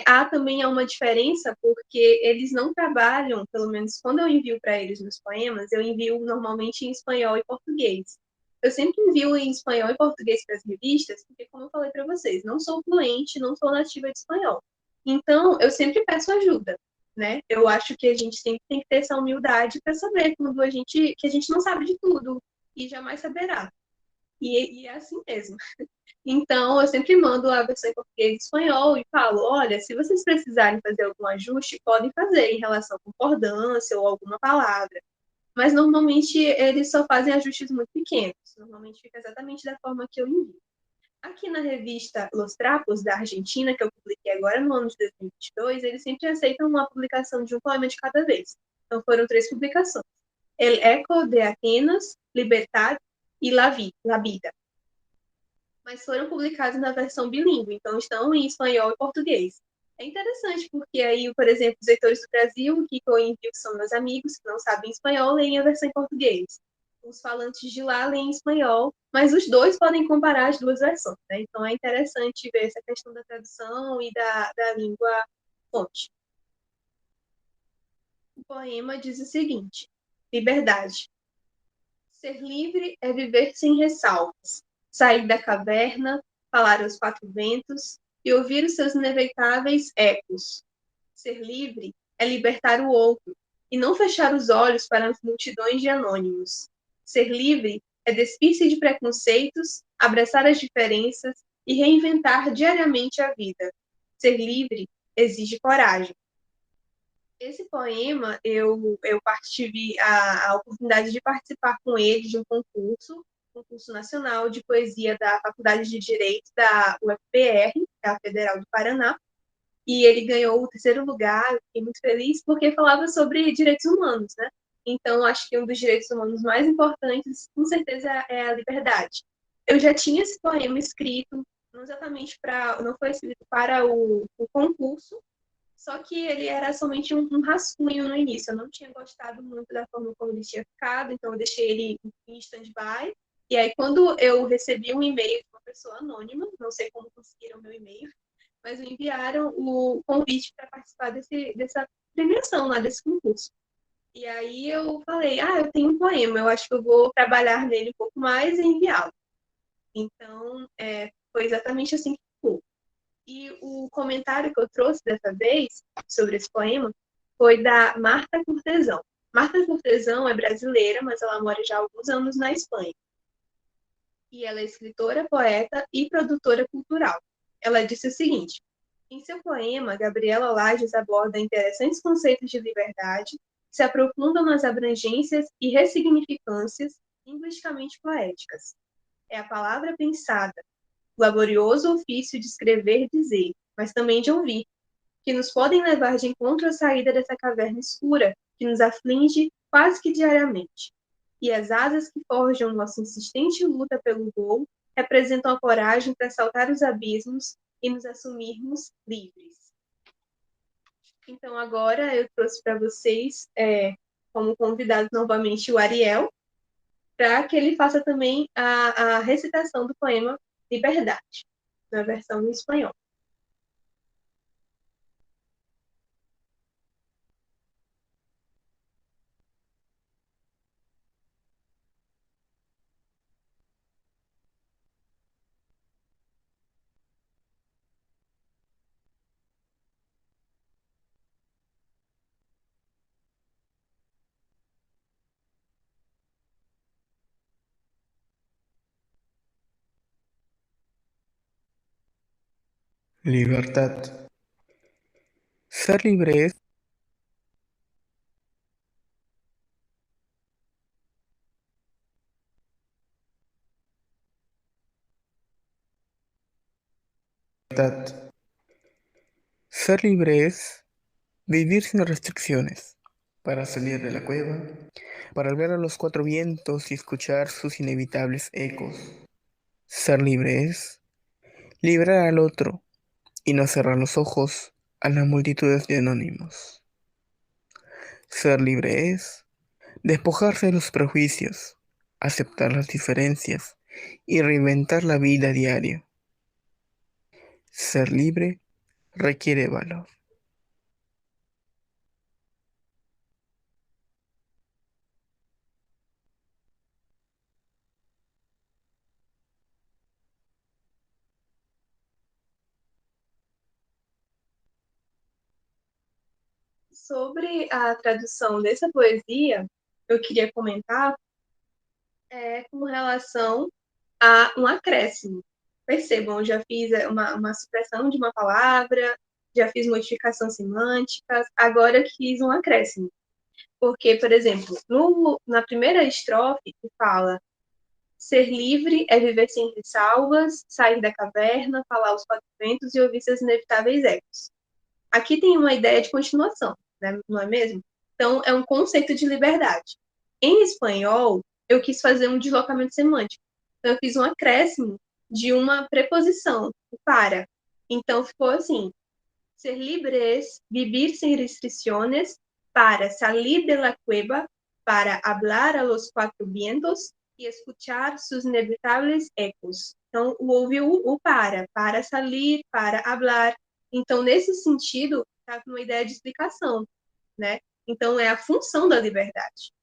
há também uma diferença, porque eles não trabalham, pelo menos quando eu envio para eles meus poemas, eu envio normalmente em espanhol e português. Eu sempre envio em espanhol e português para as revistas, porque, como eu falei para vocês, não sou fluente, não sou nativa de espanhol. Então, eu sempre peço ajuda, né? Eu acho que a gente sempre tem que ter essa humildade para saber que a gente não sabe de tudo e jamais saberá. E é assim mesmo. Então, eu sempre mando a versão em português e espanhol e falo, olha, se vocês precisarem fazer algum ajuste, podem fazer em relação à concordância ou alguma palavra. Mas, normalmente, eles só fazem ajustes muito pequenos. Normalmente, fica exatamente da forma que eu envio. Aqui na revista Los Trapos, da Argentina, que eu publiquei agora no ano de 2022, eles sempre aceitam uma publicação de um poema de cada vez. Então, foram 3 publicações. El Eco de Atenas, Libertad e La Vida. Mas foram publicados na versão bilíngue, então estão em espanhol e português. É interessante, porque aí, por exemplo, os leitores do Brasil, que eu envio, que são meus amigos, que não sabem espanhol, leem a versão em português. Os falantes de lá leem em espanhol, mas os dois podem comparar as duas versões, né? Então é interessante ver essa questão da tradução e da língua fonte. O poema diz o seguinte: liberdade. Ser livre é viver sem ressalvas, sair da caverna, falar aos 4 ventos e ouvir os seus inevitáveis ecos. Ser livre é libertar o outro e não fechar os olhos para as multidões de anônimos. Ser livre é despir-se de preconceitos, abraçar as diferenças e reinventar diariamente a vida. Ser livre exige coragem. Esse poema, eu tive a oportunidade de participar com ele de um concurso nacional de poesia da Faculdade de Direito da UFPR, que é a Federal do Paraná, e ele ganhou o 3º lugar. Eu fiquei muito feliz porque falava sobre direitos humanos, né? Então, acho que um dos direitos humanos mais importantes, com certeza, é a liberdade. Eu já tinha esse poema escrito, não foi escrito para o concurso, só que ele era somente um rascunho no início. Eu não tinha gostado muito da forma como ele tinha ficado, então eu deixei ele em stand-by. E aí, quando eu recebi um e-mail de uma pessoa anônima, não sei como conseguiram o meu e-mail, mas me enviaram o convite para participar dessa premiação lá, desse concurso. E aí eu falei, eu tenho um poema, eu acho que eu vou trabalhar nele um pouco mais e enviá-lo. Então, foi exatamente assim que ficou. E o comentário que eu trouxe dessa vez sobre esse poema foi da Marta Cortesão. Marta Cortesão é brasileira, mas ela mora já há alguns anos na Espanha. E ela é escritora, poeta e produtora cultural. Ela disse o seguinte: em seu poema, Gabriela Lages aborda interessantes conceitos de liberdade que se aprofundam nas abrangências e ressignificâncias linguisticamente poéticas. É a palavra pensada, o laborioso ofício de escrever e dizer, mas também de ouvir, que nos podem levar de encontro à saída dessa caverna escura que nos aflige quase que diariamente. E as asas que forjam nossa insistente luta pelo voo representam a coragem para saltar os abismos e nos assumirmos livres. Então, agora eu trouxe para vocês, como convidado novamente, o Ariel, para que ele faça também a recitação do poema Liberdade, na versão em espanhol. Libertad. Ser libre es libertad. Ser libre es vivir sin restricciones, para salir de la cueva, para ver a los cuatro vientos y escuchar sus inevitables ecos. Ser libre es liberar al otro y no cerrar los ojos a las multitudes de anónimos. Ser libre es despojarse de los prejuicios, aceptar las diferencias y reinventar la vida a diario. Ser libre requiere valor. Sobre a tradução dessa poesia, eu queria comentar com relação a um acréscimo. Percebam, eu já fiz uma supressão de uma palavra, já fiz modificação semântica, agora eu fiz um acréscimo. Porque, por exemplo, na primeira estrofe, que fala ser livre é viver sem ressalvas, sair da caverna, falar aos quatro ventos e ouvir seus inevitáveis ecos. Aqui tem uma ideia de continuação, né? Não é mesmo? Então, é um conceito de liberdade. Em espanhol, eu quis fazer um deslocamento semântico. Então, eu fiz um acréscimo de uma preposição, o para. Então, ficou assim: ser libres, vivir sem restrições, para salir de la cueva, para hablar a los cuatro vientos e escuchar sus inevitables ecos. Então, ouviu o para salir, para hablar. Então, nesse sentido, está com uma ideia de explicação, né? Então, é a função da liberdade.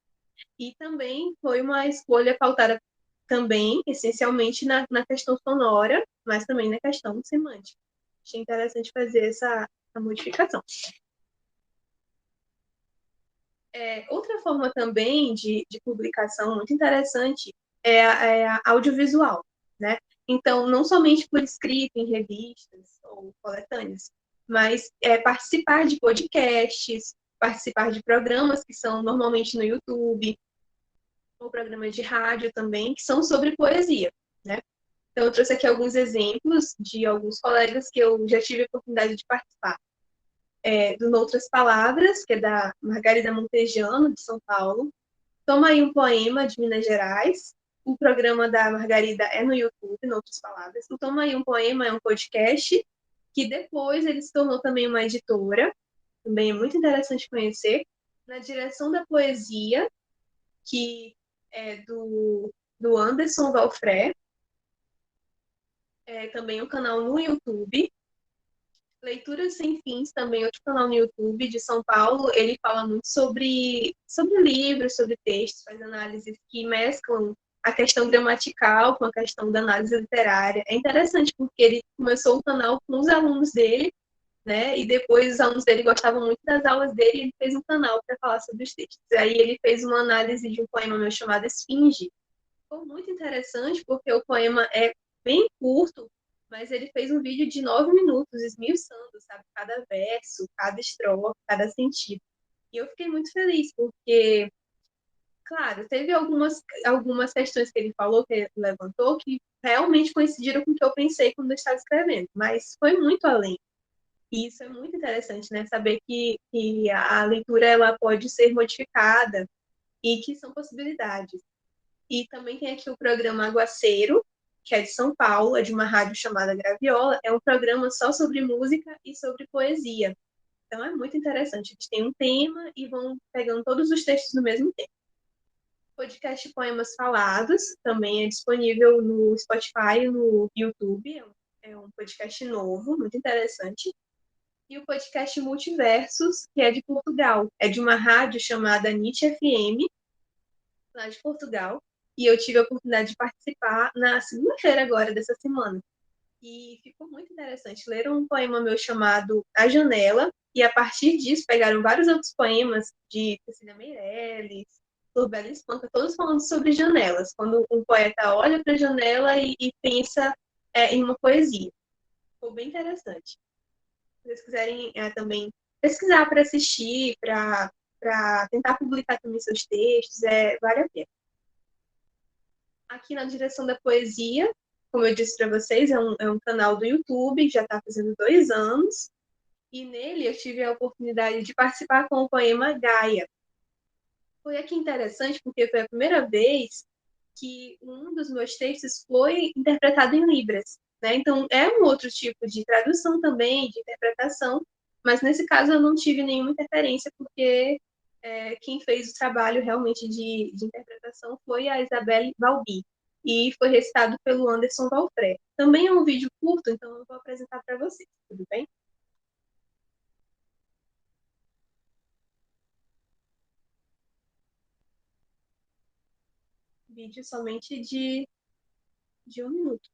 E também foi uma escolha pautada também, essencialmente, na questão sonora, mas também na questão semântica. Achei interessante fazer essa modificação. Outra forma também de publicação muito interessante é a audiovisual, né? Então, não somente por escrito em revistas ou coletâneas, mas participar de podcasts, participar de programas que são normalmente no YouTube, ou programas de rádio também, que são sobre poesia, né? Então, eu trouxe aqui alguns exemplos de alguns colegas que eu já tive a oportunidade de participar. Do Noutras Palavras, que é da Margarida Montejano, de São Paulo. Toma aí um poema, de Minas Gerais. O programa da Margarida é no YouTube, Noutras Palavras. O Toma aí um poema é um podcast, que depois ele se tornou também uma editora. Também é muito interessante conhecer. Na direção da poesia, que é do Anderson Valfré. Também um canal no YouTube. Leituras Sem Fins, também outro canal no YouTube de São Paulo. Ele fala muito sobre livros, sobre textos, faz análises que mesclam a questão gramatical com a questão da análise literária. É interessante porque ele começou o canal com os alunos dele, né? E depois os alunos dele gostavam muito das aulas dele e ele fez um canal para falar sobre os textos. Aí ele fez uma análise de um poema meu chamado Esfinge. Foi muito interessante porque o poema é bem curto, mas ele fez um vídeo de 9 minutos, esmiuçando, sabe? Cada verso, cada estrofe, cada sentido. E eu fiquei muito feliz, porque, claro, teve algumas questões que ele falou, que ele levantou, que realmente coincidiram com o que eu pensei quando eu estava escrevendo, mas foi muito além. E isso é muito interessante, né? Saber que a leitura ela pode ser modificada e que são possibilidades. E também tem aqui o programa Aguaceiro, que é de São Paulo, é de uma rádio chamada Graviola, é um programa só sobre música e sobre poesia. Então é muito interessante. Eles têm um tema e vão pegando todos os textos no mesmo tempo. O podcast Poemas Falados também é disponível no Spotify e no YouTube. É um podcast novo, muito interessante. E o podcast Multiversos, que é de Portugal. É de uma rádio chamada Nietzsche FM, lá de Portugal. E eu tive a oportunidade de participar na segunda-feira agora dessa semana. E ficou muito interessante. Leram um poema meu chamado A Janela, e a partir disso pegaram vários outros poemas de Cecília Meirelles, Lorbela Espanca, todos falando sobre janelas. Quando um poeta olha para a janela e pensa em uma poesia. Ficou bem interessante. Se vocês quiserem também pesquisar para assistir, para tentar publicar também seus textos, vale a pena. Aqui na direção da poesia, como eu disse para vocês, é um canal do YouTube, já está fazendo 2 anos, e nele eu tive a oportunidade de participar com o poema Gaia. Foi aqui interessante porque foi a primeira vez que um dos meus textos foi interpretado em Libras, né? Então é um outro tipo de tradução também, de interpretação, mas nesse caso eu não tive nenhuma interferência porque quem fez o trabalho realmente de interpretação foi a Isabelle Valbi, e foi recitado pelo Anderson Valfré. Também é um vídeo curto, então eu vou apresentar para vocês, tudo bem? Vídeo somente de 1 minuto.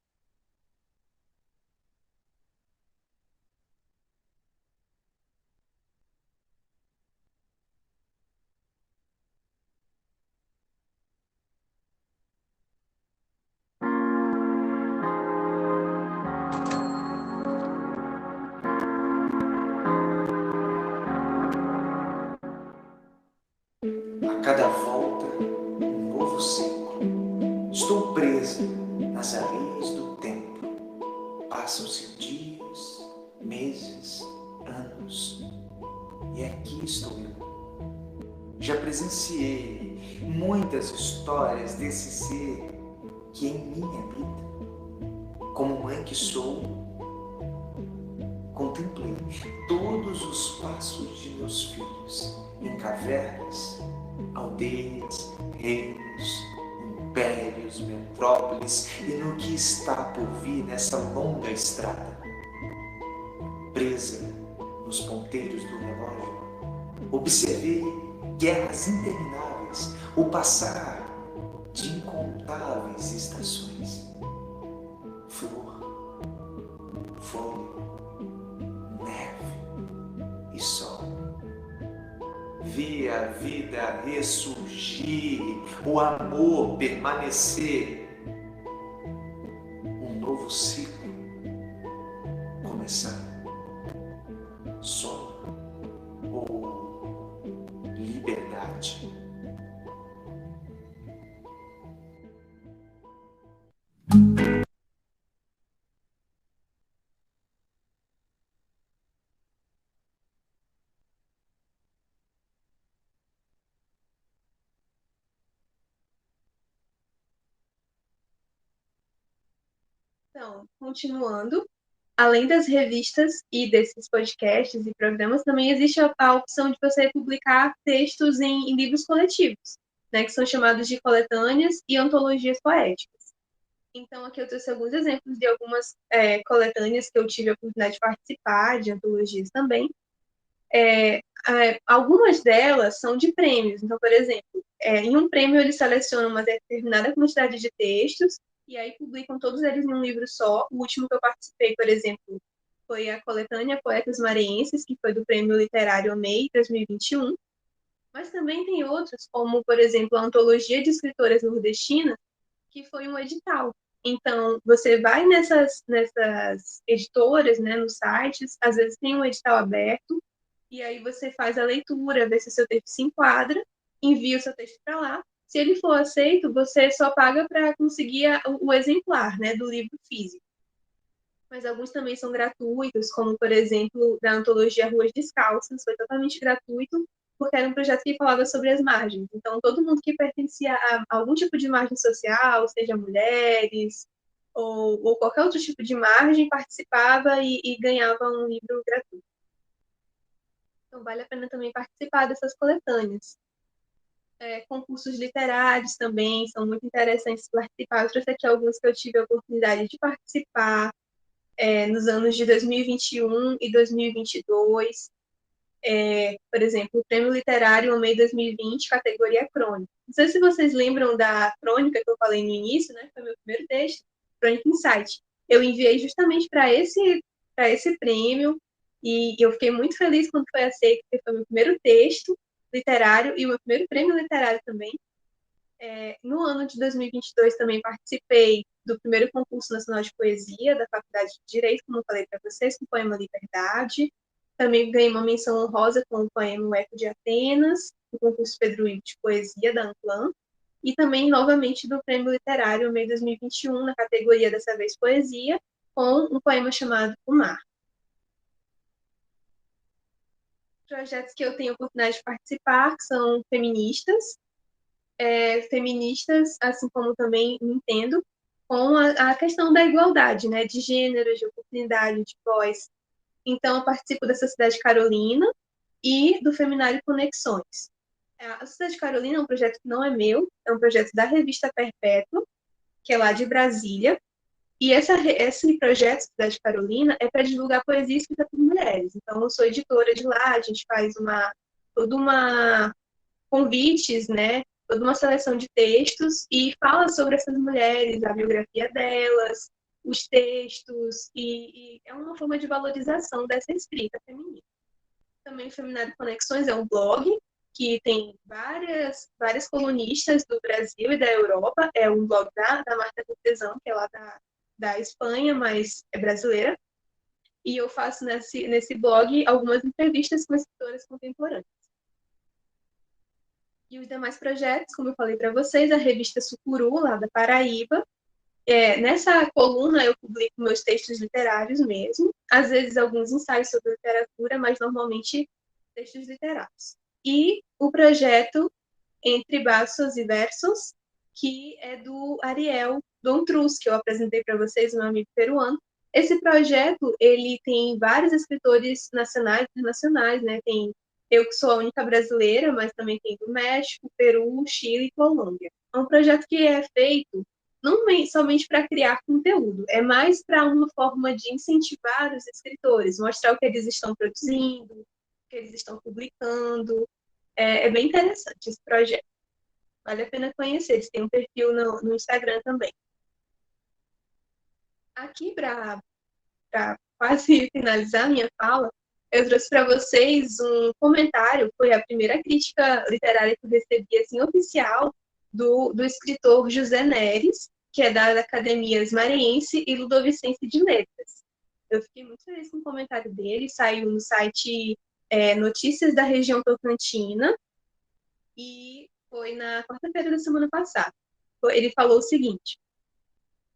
A cada volta, um novo ciclo. Estou presa nas areias do tempo. Passam-se dias, meses, anos. E aqui estou eu. Já presenciei muitas histórias desse ser que em mim habita. Como mãe que sou, contemplei todos os passos de meus filhos em cavernas, aldeias, reinos, impérios, metrópoles e no que está por vir nessa longa estrada. Presa nos ponteiros do relógio, observei guerras intermináveis, o passar de incontáveis estações. Flor, folha, neve e sol. Vi a vida ressurgir, o amor permanecer, um novo ciclo começar. Sol ou liberdade. Então, continuando, além das revistas e desses podcasts e programas, também existe a opção de você publicar textos em livros coletivos, né, que são chamados de coletâneas e antologias poéticas. Então, aqui eu trouxe alguns exemplos de algumas coletâneas que eu tive a oportunidade de participar, de antologias também. Algumas delas são de prêmios. Então, por exemplo, em um prêmio eles selecionam uma determinada quantidade de textos e aí publicam todos eles em um livro só. O último que eu participei, por exemplo, foi a coletânea Poetas Maranhenses, que foi do Prêmio Literário AMEI 2021. Mas também tem outros, como, por exemplo, a Antologia de Escritoras Nordestinas, que foi um edital. Então, você vai nessas editoras, né, nos sites, às vezes tem um edital aberto, e aí você faz a leitura, vê se o seu texto se enquadra, envia o seu texto para lá. Se ele for aceito, você só paga para conseguir o exemplar, né, do livro físico. Mas alguns também são gratuitos, como, por exemplo, da antologia Ruas Descalças, foi totalmente gratuito, porque era um projeto que falava sobre as margens. Então, todo mundo que pertencia a algum tipo de margem social, seja mulheres, ou qualquer outro tipo de margem, participava e ganhava um livro gratuito. Então, vale a pena também participar dessas coletâneas. Concursos literários também são muito interessantes participar. Eu trouxe aqui alguns que eu tive a oportunidade de participar nos anos de 2021 e 2022. Por exemplo, o Prêmio Literário Amei 2020, categoria Crônica. Não sei se vocês lembram da crônica que eu falei no início, né? Foi meu primeiro texto, Crônica Insight. Eu enviei justamente para esse prêmio e eu fiquei muito feliz quando foi aceito, porque foi meu primeiro texto literário e o meu primeiro prêmio literário também. No ano de 2022 também participei do primeiro concurso nacional de poesia da Faculdade de Direito, como eu falei para vocês, com o poema Liberdade. Também ganhei uma menção honrosa com o poema O Eco de Atenas, do concurso Pedro Ivo de poesia da Anclan, e também novamente do Prêmio Literário Amei 2021, na categoria dessa vez poesia, com um poema chamado O Mar. Projetos que eu tenho a oportunidade de participar que são feministas, assim como também me entendo, com a questão da igualdade, né, de gênero, de oportunidade, de voz. Então, eu participo da Sociedade Carolina e do Feminário Conexões. A Sociedade Carolina é um projeto que não é meu, é um projeto da Revista Perpétua, que é lá de Brasília, e esse projeto, Sociedade Carolina, é para divulgar poesia escrita por mulheres. Então, eu sou editora de lá, a gente faz toda uma convites, né, toda uma seleção de textos e fala sobre essas mulheres, a biografia delas, os textos, e é uma forma de valorização dessa escrita feminina. Também o Feminário Conexões é um blog que tem várias colunistas do Brasil e da Europa, é um blog da Marta Cortesão, que é lá da Espanha, mas é brasileira, e eu faço nesse blog algumas entrevistas com escritoras contemporâneas. E os demais projetos, como eu falei para vocês, a revista Sucuru, lá da Paraíba. Nessa coluna eu publico meus textos literários mesmo, às vezes alguns ensaios sobre literatura, mas normalmente textos literários. E o projeto Entre Baços e Versos, que é do Ariel Dontrus, que eu apresentei para vocês, meu amigo peruano. Esse projeto, ele tem vários escritores nacionais e internacionais, né? Tem eu que sou a única brasileira, mas também tem do México, Peru, Chile e Colômbia. É um projeto que é feito não somente para criar conteúdo, é mais para uma forma de incentivar os escritores, mostrar o que eles estão produzindo, o que eles estão publicando. É bem interessante esse projeto. Vale a pena conhecer, eles têm um perfil no Instagram também. Aqui, para quase finalizar a minha fala, eu trouxe para vocês um comentário, foi a primeira crítica literária que eu recebi, assim, oficial, do escritor José Neres, que é da Academia Esmariense e Ludovicense de Letras. Eu fiquei muito feliz com o comentário dele, saiu no site Notícias da Região Tocantina, e foi na quarta-feira da semana passada. Ele falou o seguinte: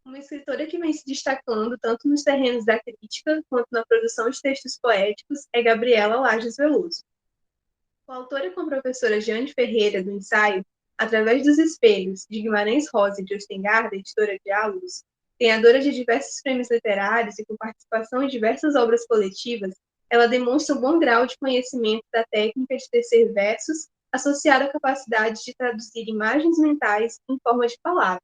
uma escritora que vem se destacando tanto nos terrenos da crítica quanto na produção de textos poéticos é Gabriela Lages Veloso. Coautora com a professora Jeane Ferreira do ensaio Através dos Espelhos, de Guimarães Rosa e de Ostengarda, editora Diálogos, ganhadora de diversos prêmios literários e com participação em diversas obras coletivas, ela demonstra um bom grau de conhecimento da técnica de tecer versos, associada à capacidade de traduzir imagens mentais em forma de palavras.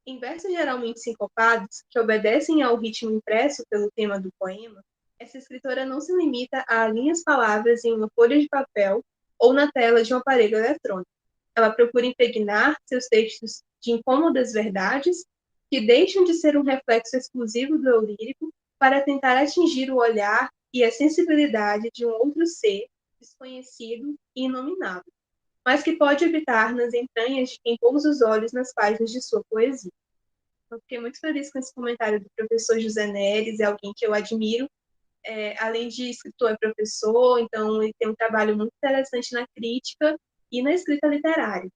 Em versos geralmente sincopados, que obedecem ao ritmo impresso pelo tema do poema, essa escritora não se limita a linhas palavras em uma folha de papel ou na tela de um aparelho eletrônico. Ela procura impregnar seus textos de incômodas verdades que deixam de ser um reflexo exclusivo do eu lírico para tentar atingir o olhar e a sensibilidade de um outro ser desconhecido e inominável, mas que pode habitar nas entranhas de quem pousa os olhos nas páginas de sua poesia. Eu fiquei muito feliz com esse comentário do professor José Neres, é alguém que eu admiro. Além de escritor, é professor, então ele tem um trabalho muito interessante na crítica e na escrita literária.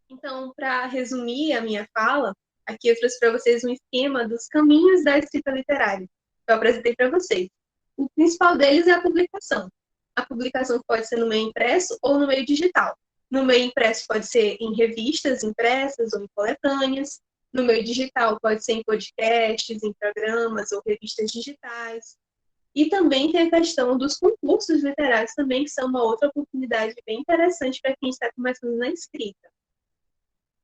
Então, para resumir a minha fala, aqui eu trouxe para vocês um esquema dos caminhos da escrita literária, que eu apresentei para vocês. O principal deles é a publicação. A publicação pode ser no meio impresso ou no meio digital. No meio impresso pode ser em revistas impressas ou em coletâneas. no meio digital, pode ser em podcasts, em programas ou revistas digitais. E também tem a questão dos concursos literários também, que são uma outra oportunidade bem interessante para quem está começando na escrita.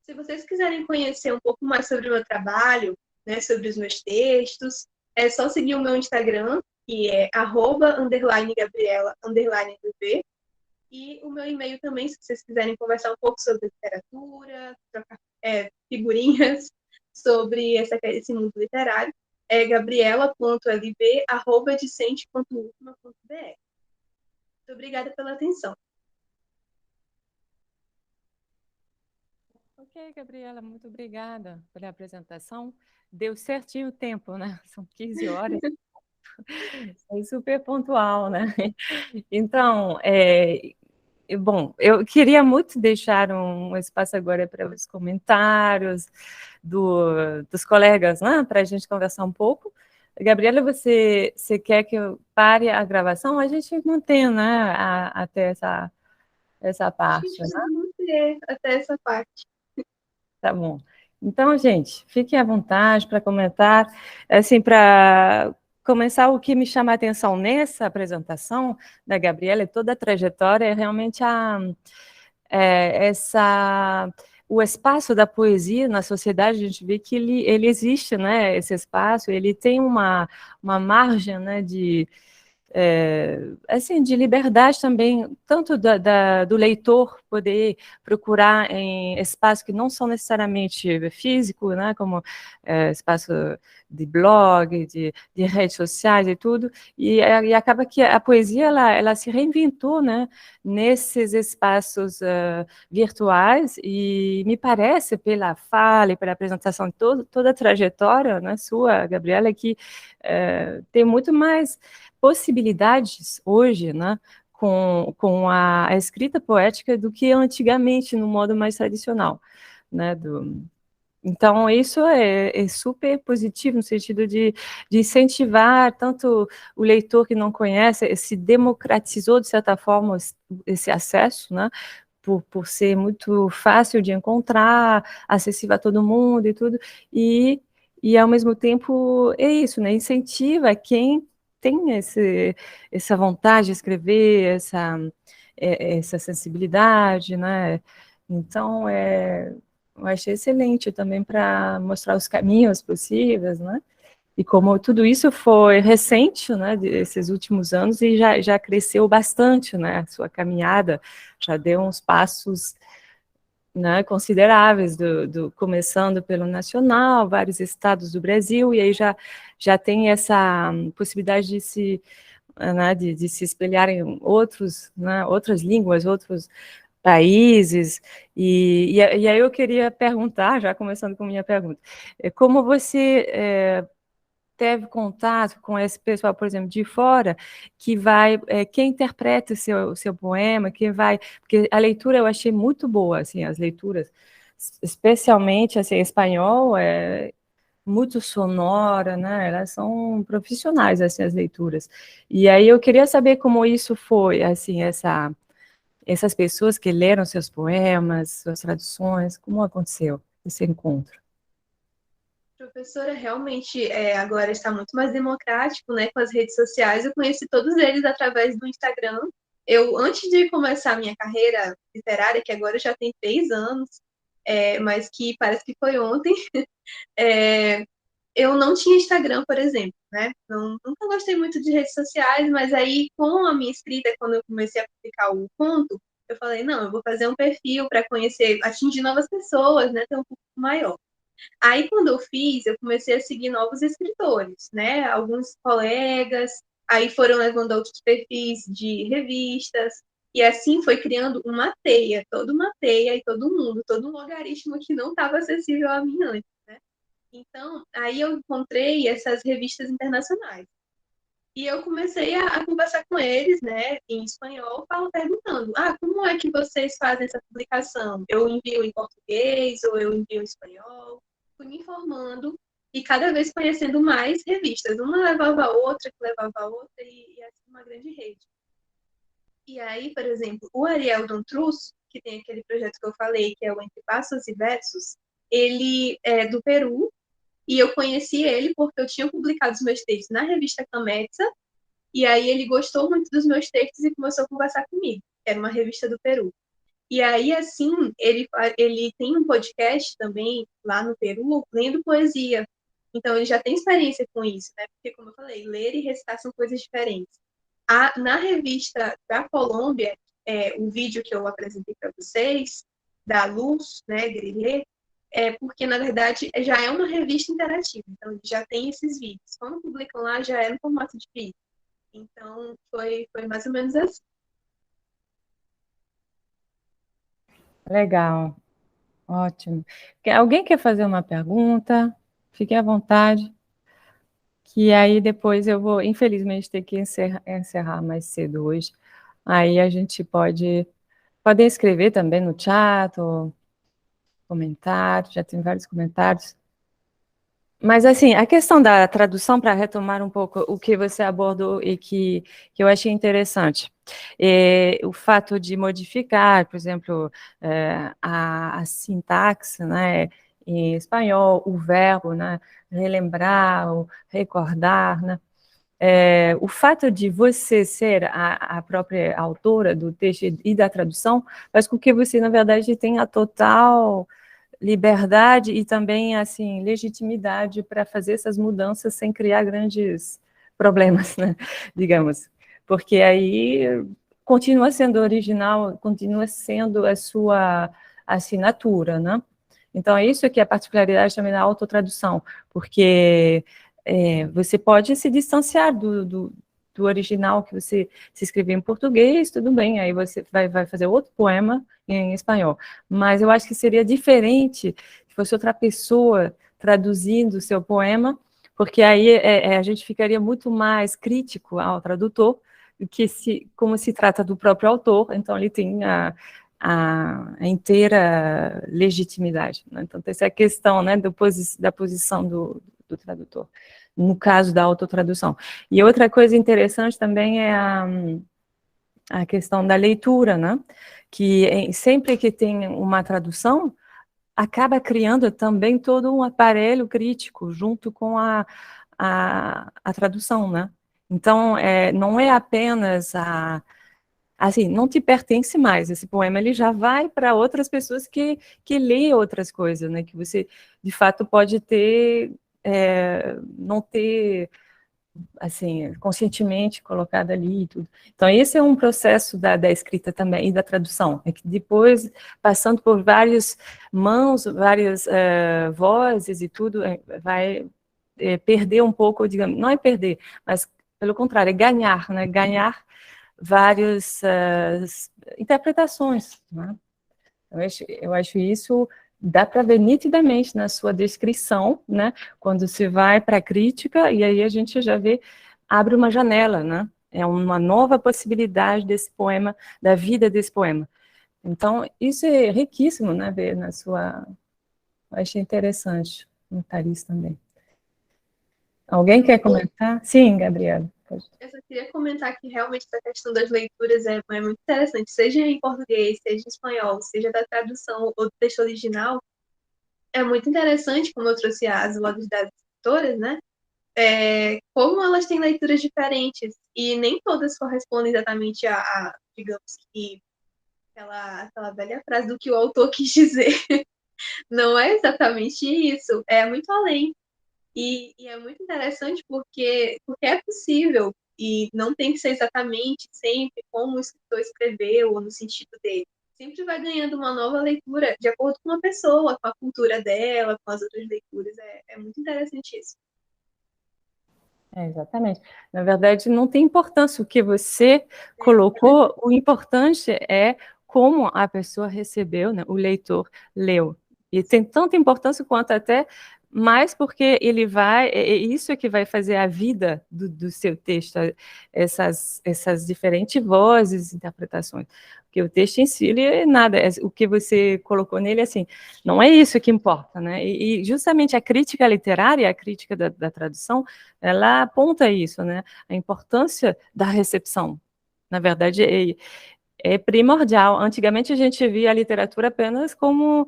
Se vocês quiserem conhecer um pouco mais sobre o meu trabalho, né, sobre os meus textos, é só seguir o meu Instagram, que é @Gabriela_BB, e o meu e-mail também, se vocês quiserem conversar um pouco sobre literatura, trocar figurinhas sobre esse mundo literário, é gabriela.lb@decente.ufma.br. Muito obrigada pela atenção. Ok, Gabriela, muito obrigada pela apresentação. Deu certinho o tempo, né? São 15 horas. É super pontual, né? Então, bom, eu queria muito deixar um espaço agora para os comentários dos colegas, né? Para a gente conversar um pouco. Gabriela, você quer que eu pare a gravação? A gente mantém, né? Até essa A parte, gente né? pode manter até essa parte. Tá bom. Então, gente, fiquem à vontade para comentar. Assim, para começar, o que me chama a atenção nessa apresentação da Gabriela e toda a trajetória é realmente o espaço da poesia na sociedade. A gente vê que ele existe, né? Esse espaço, ele tem uma margem, né, assim, de liberdade também, tanto do leitor poder procurar em espaços que não são necessariamente físicos, né, como espaço de blog, de redes sociais e tudo, e acaba que a poesia, ela se reinventou, né, nesses espaços virtuais, e me parece, pela fala e pela apresentação de toda a trajetória, né, sua, Gabriela, que tem muito mais possibilidades hoje, né, com a escrita poética do que antigamente, no modo mais tradicional, né, então, isso é super positivo, no sentido de incentivar tanto o leitor que não conhece, se democratizou, de certa forma, esse acesso, né, por ser muito fácil de encontrar, acessível a todo mundo e tudo, e ao mesmo tempo, é isso, né, incentiva quem tem essa vontade de escrever, essa sensibilidade, né, então, eu achei excelente também para mostrar os caminhos possíveis, né, e como tudo isso foi recente, né, desses últimos anos, e já cresceu bastante, né, a sua caminhada, já deu uns passos, né, consideráveis, começando pelo nacional, vários estados do Brasil, e aí já tem essa possibilidade né, de se espelhar em outros, né, outras línguas, outros países, e aí eu queria perguntar, já começando com minha pergunta, como você teve contato com esse pessoal, por exemplo, de fora, que quem interpreta o seu poema, porque a leitura eu achei muito boa, assim, as leituras, especialmente, assim, em espanhol, muito sonora, né, elas são profissionais, assim, as leituras, e aí eu queria saber como isso foi, assim, essas pessoas que leram seus poemas, suas traduções, como aconteceu esse encontro? Professora, realmente agora está muito mais democrático, né, com as redes sociais. Eu conheci todos eles através do Instagram. Eu, antes de começar a minha carreira literária, que agora já tem 3 anos, mas que parece que foi ontem, eu não tinha Instagram, por exemplo, né? Nunca gostei muito de redes sociais, mas aí, com a minha escrita, quando eu comecei a publicar o conto, eu falei, não, eu vou fazer um perfil para conhecer, atingir novas pessoas, né, ter um público maior. Aí, quando eu fiz, eu comecei a seguir novos escritores, né? Alguns colegas, aí foram levando a outros perfis de revistas, e assim foi criando uma teia, toda uma teia, e todo mundo, todo um logaritmo que não estava acessível a mim antes, né? Então, aí eu encontrei essas revistas internacionais. E eu comecei a conversar com eles, né, em espanhol, perguntando: como é que vocês fazem essa publicação? Eu envio em português ou eu envio em espanhol? Fui me informando e cada vez conhecendo mais revistas. Uma levava a outra, que levava a outra, e assim uma grande rede. E aí, por exemplo, o Ariel Dontrus, que tem aquele projeto que eu falei, que é o Entre Passos e Versos, ele é do Peru, e eu conheci ele porque eu tinha publicado os meus textos na revista Cametza, e aí ele gostou muito dos meus textos e começou a conversar comigo. Era uma revista do Peru. E aí, assim, ele tem um podcast também lá no Peru, lendo poesia. Então, ele já tem experiência com isso, né? Porque, como eu falei, ler e recitar são coisas diferentes. Na revista da Colômbia, o vídeo que eu apresentei para vocês, da Luz, né, Grillet, porque, na verdade, já é uma revista interativa. Então, já tem esses vídeos. Quando publicam lá, já é no formato de vídeo. Então, foi mais ou menos assim. Legal, ótimo. Alguém quer fazer uma pergunta? Fique à vontade, que aí depois eu vou, infelizmente, ter que encerrar mais cedo hoje. Aí a gente pode escrever também no chat, ou comentários, já tem vários comentários. Mas, assim, a questão da tradução, para retomar um pouco o que você abordou e que eu achei interessante, o fato de modificar, por exemplo, a sintaxe, né, em espanhol, o verbo, né, relembrar, o recordar, né, o fato de você ser a própria autora do texto e da tradução faz com que você, na verdade, tenha total liberdade e também, assim, legitimidade para fazer essas mudanças sem criar grandes problemas, né, digamos. Porque aí continua sendo original, continua sendo a sua assinatura, né? Então, é isso que é a particularidade também da autotradução, porque você pode se distanciar do original que você se escreveu em português, tudo bem, aí você vai fazer outro poema em espanhol. Mas eu acho que seria diferente se fosse outra pessoa traduzindo o seu poema, porque aí a gente ficaria muito mais crítico ao tradutor, como se trata do próprio autor, então ele tem a inteira legitimidade, né? Então, essa é a questão, né, da posição do tradutor, no caso da autotradução. E outra coisa interessante também é a questão da leitura, né? Que sempre que tem uma tradução, acaba criando também todo um aparelho crítico junto com a tradução, né? Então, não é apenas assim, não te pertence mais, esse poema ele já vai para outras pessoas que leem outras coisas, né? Que você, de fato, pode ter, não ter, assim, conscientemente colocado ali e tudo. Então, esse é um processo da escrita também e da tradução, é que depois, passando por várias mãos, várias vozes e tudo, vai perder um pouco, digamos, não é perder, mas, pelo contrário, é ganhar, né? Ganhar várias interpretações, né? Eu acho isso, dá para ver nitidamente na sua descrição, né? Quando você vai para a crítica, e aí a gente já vê, abre uma janela, né? É uma nova possibilidade desse poema, da vida desse poema. Então, isso é riquíssimo, né? Ver na sua... Eu achei interessante notar isso também. Alguém quer comentar? Sim, Gabriela. Eu só queria comentar que realmente essa questão das leituras é muito interessante, seja em português, seja em espanhol, seja da tradução ou do texto original. É muito interessante, como eu trouxe as lojas das editoras, né? Como elas têm leituras diferentes e nem todas correspondem exatamente digamos que, aquela velha frase do que o autor quis dizer. Não é exatamente isso, é muito além. E é muito interessante porque é possível e não tem que ser exatamente sempre como o escritor escreveu ou no sentido dele. Sempre vai ganhando uma nova leitura de acordo com a pessoa, com a cultura dela, com as outras leituras. É muito interessante isso. Exatamente. Na verdade, não tem importância o que você colocou, o importante é como a pessoa recebeu, né? O leitor leu. E tem tanta importância quanto até mais porque ele isso é que vai fazer a vida do seu texto, essas diferentes vozes, interpretações. Porque o texto em si, ele é nada, o que você colocou nele, assim, não é isso que importa, né? E justamente a crítica literária, a crítica da tradução, ela aponta isso, né? A importância da recepção. Na verdade, é primordial. Antigamente a gente via a literatura apenas como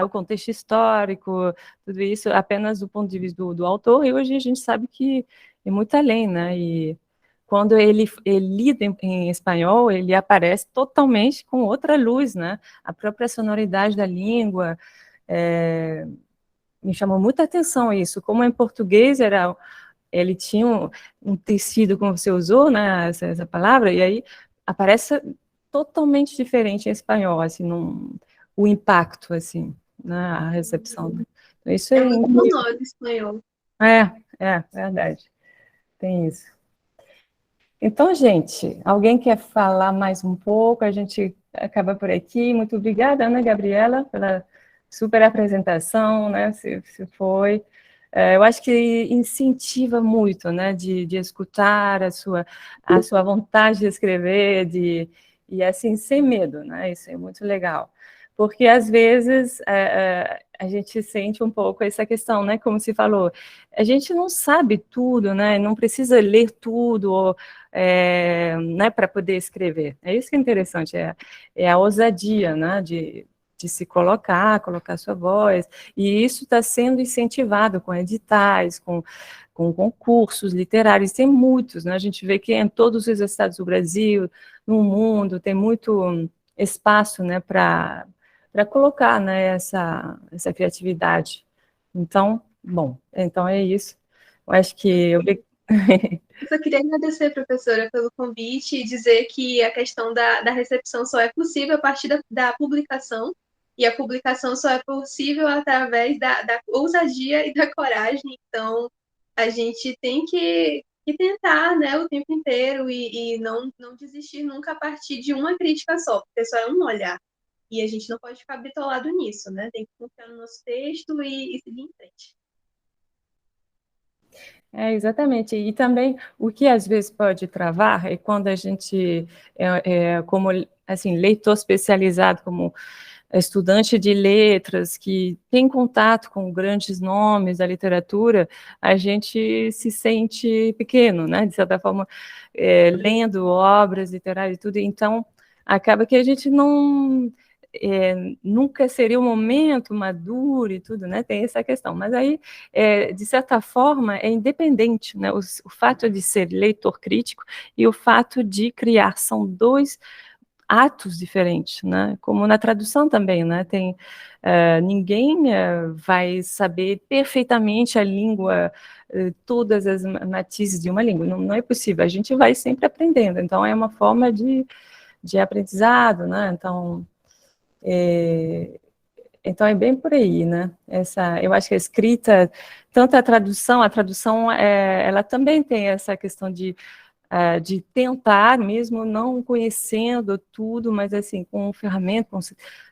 o contexto histórico, tudo isso apenas do ponto de vista do autor, e hoje a gente sabe que é muito além, né? E quando ele lida em espanhol, ele aparece totalmente com outra luz, né? A própria sonoridade da língua, me chamou muita atenção isso. Como em português ele tinha um tecido, como você usou, né, essa palavra, e aí aparece totalmente diferente em espanhol, assim, o impacto, assim, né, a recepção. Então, isso É muito sonoro o espanhol. Verdade, tem isso. Então, gente, alguém quer falar mais um pouco? A gente acaba por aqui. Muito obrigada, Ana Gabriela, pela super apresentação, né? Se foi. Eu acho que incentiva muito, né? De escutar a sua vontade de escrever, e assim, sem medo, né? Isso é muito legal. Porque, às vezes, a gente sente um pouco essa questão, né? Como se falou, a gente não sabe tudo, né? Não precisa ler tudo, ou né, para poder escrever. É isso que é interessante, é a ousadia, né, de se colocar sua voz, e isso está sendo incentivado com editais, com concursos literários, tem muitos, né, a gente vê que em todos os estados do Brasil, no mundo, tem muito espaço, né, para colocar, né, essa criatividade. Então, bom, então é isso. Eu acho que Eu só queria agradecer, professora, pelo convite e dizer que a questão da recepção só é possível a partir da publicação, e a publicação só é possível através da ousadia e da coragem. Então, a gente tem que tentar, né, o tempo inteiro e não desistir nunca a partir de uma crítica só, porque só é um olhar. E a gente não pode ficar bitolado nisso, né? Tem que confiar no nosso texto e seguir em frente. Exatamente. E também o que às vezes pode travar é quando a gente, como assim, leitor especializado, como estudante de letras, que tem contato com grandes nomes da literatura, a gente se sente pequeno, né? De certa forma, lendo obras literárias e tudo. Então, acaba que a gente nunca seria o momento maduro e tudo, né? Tem essa questão. Mas aí, de certa forma, é independente, né? O fato de ser leitor crítico e o fato de criar são dois atos diferentes, né? Como na tradução também, né? Ninguém vai saber perfeitamente a língua, todas as matizes de uma língua. Não é possível. A gente vai sempre aprendendo. Então, é uma forma de aprendizado, né? Então é bem por aí, né? Eu acho que a escrita, tanto a tradução, ela também tem essa questão de tentar, mesmo não conhecendo tudo, mas assim, com ferramenta,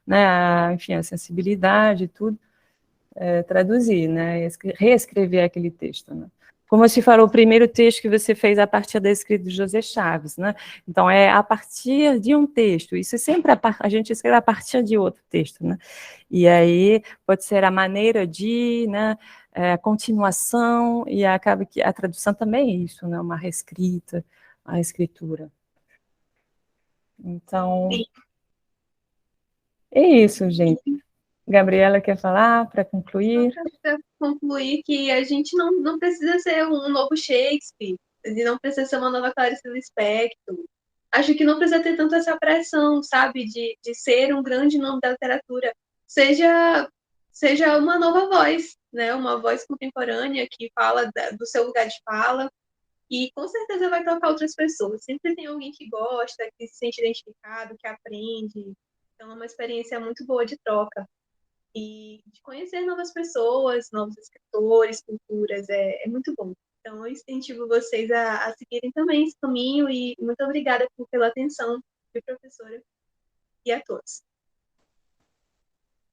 né, enfim, a sensibilidade e tudo, traduzir, né? Reescrever aquele texto, né? Como você falou, o primeiro texto que você fez a partir da escrita de José Chaves, né? Então, é a partir de um texto. Isso é sempre a gente escreve a partir de outro texto, né? E aí pode ser a maneira de, né? A continuação, e acaba que a tradução também é isso, né? Uma reescrita, a escritura. Então, é isso, gente. Gabriela quer falar para concluir? Para concluir que a gente não precisa ser um novo Shakespeare, e não precisa ser uma nova Clarice Lispector. Acho que não precisa ter tanta essa pressão, sabe, de ser um grande nome da literatura. Seja uma nova voz, né? Uma voz contemporânea que fala do seu lugar de fala, e com certeza vai tocar outras pessoas. Sempre tem alguém que gosta, que se sente identificado, que aprende. Então é uma experiência muito boa de troca. E de conhecer novas pessoas, novos escritores, culturas, é muito bom. Então, eu incentivo vocês a seguirem também esse caminho, e muito obrigada pela atenção, professora, e a todos.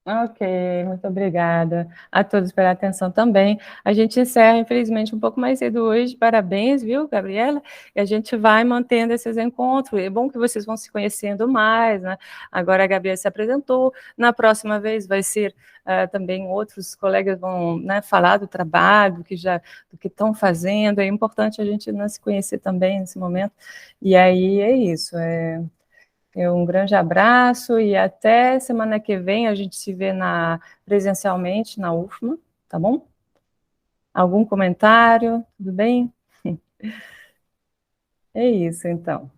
Ok, muito obrigada a todos pela atenção também. A gente encerra, infelizmente, um pouco mais cedo hoje. Parabéns, viu, Gabriela? E a gente vai mantendo esses encontros. É bom que vocês vão se conhecendo mais, né? Agora a Gabriela se apresentou. Na próxima vez vai ser também outros colegas vão, né, falar do trabalho, do que estão fazendo. É importante a gente, né, se conhecer também nesse momento. E aí é isso. Um grande abraço e até semana que vem a gente se vê presencialmente na UFMA, tá bom? Algum comentário? Tudo bem? É isso, então.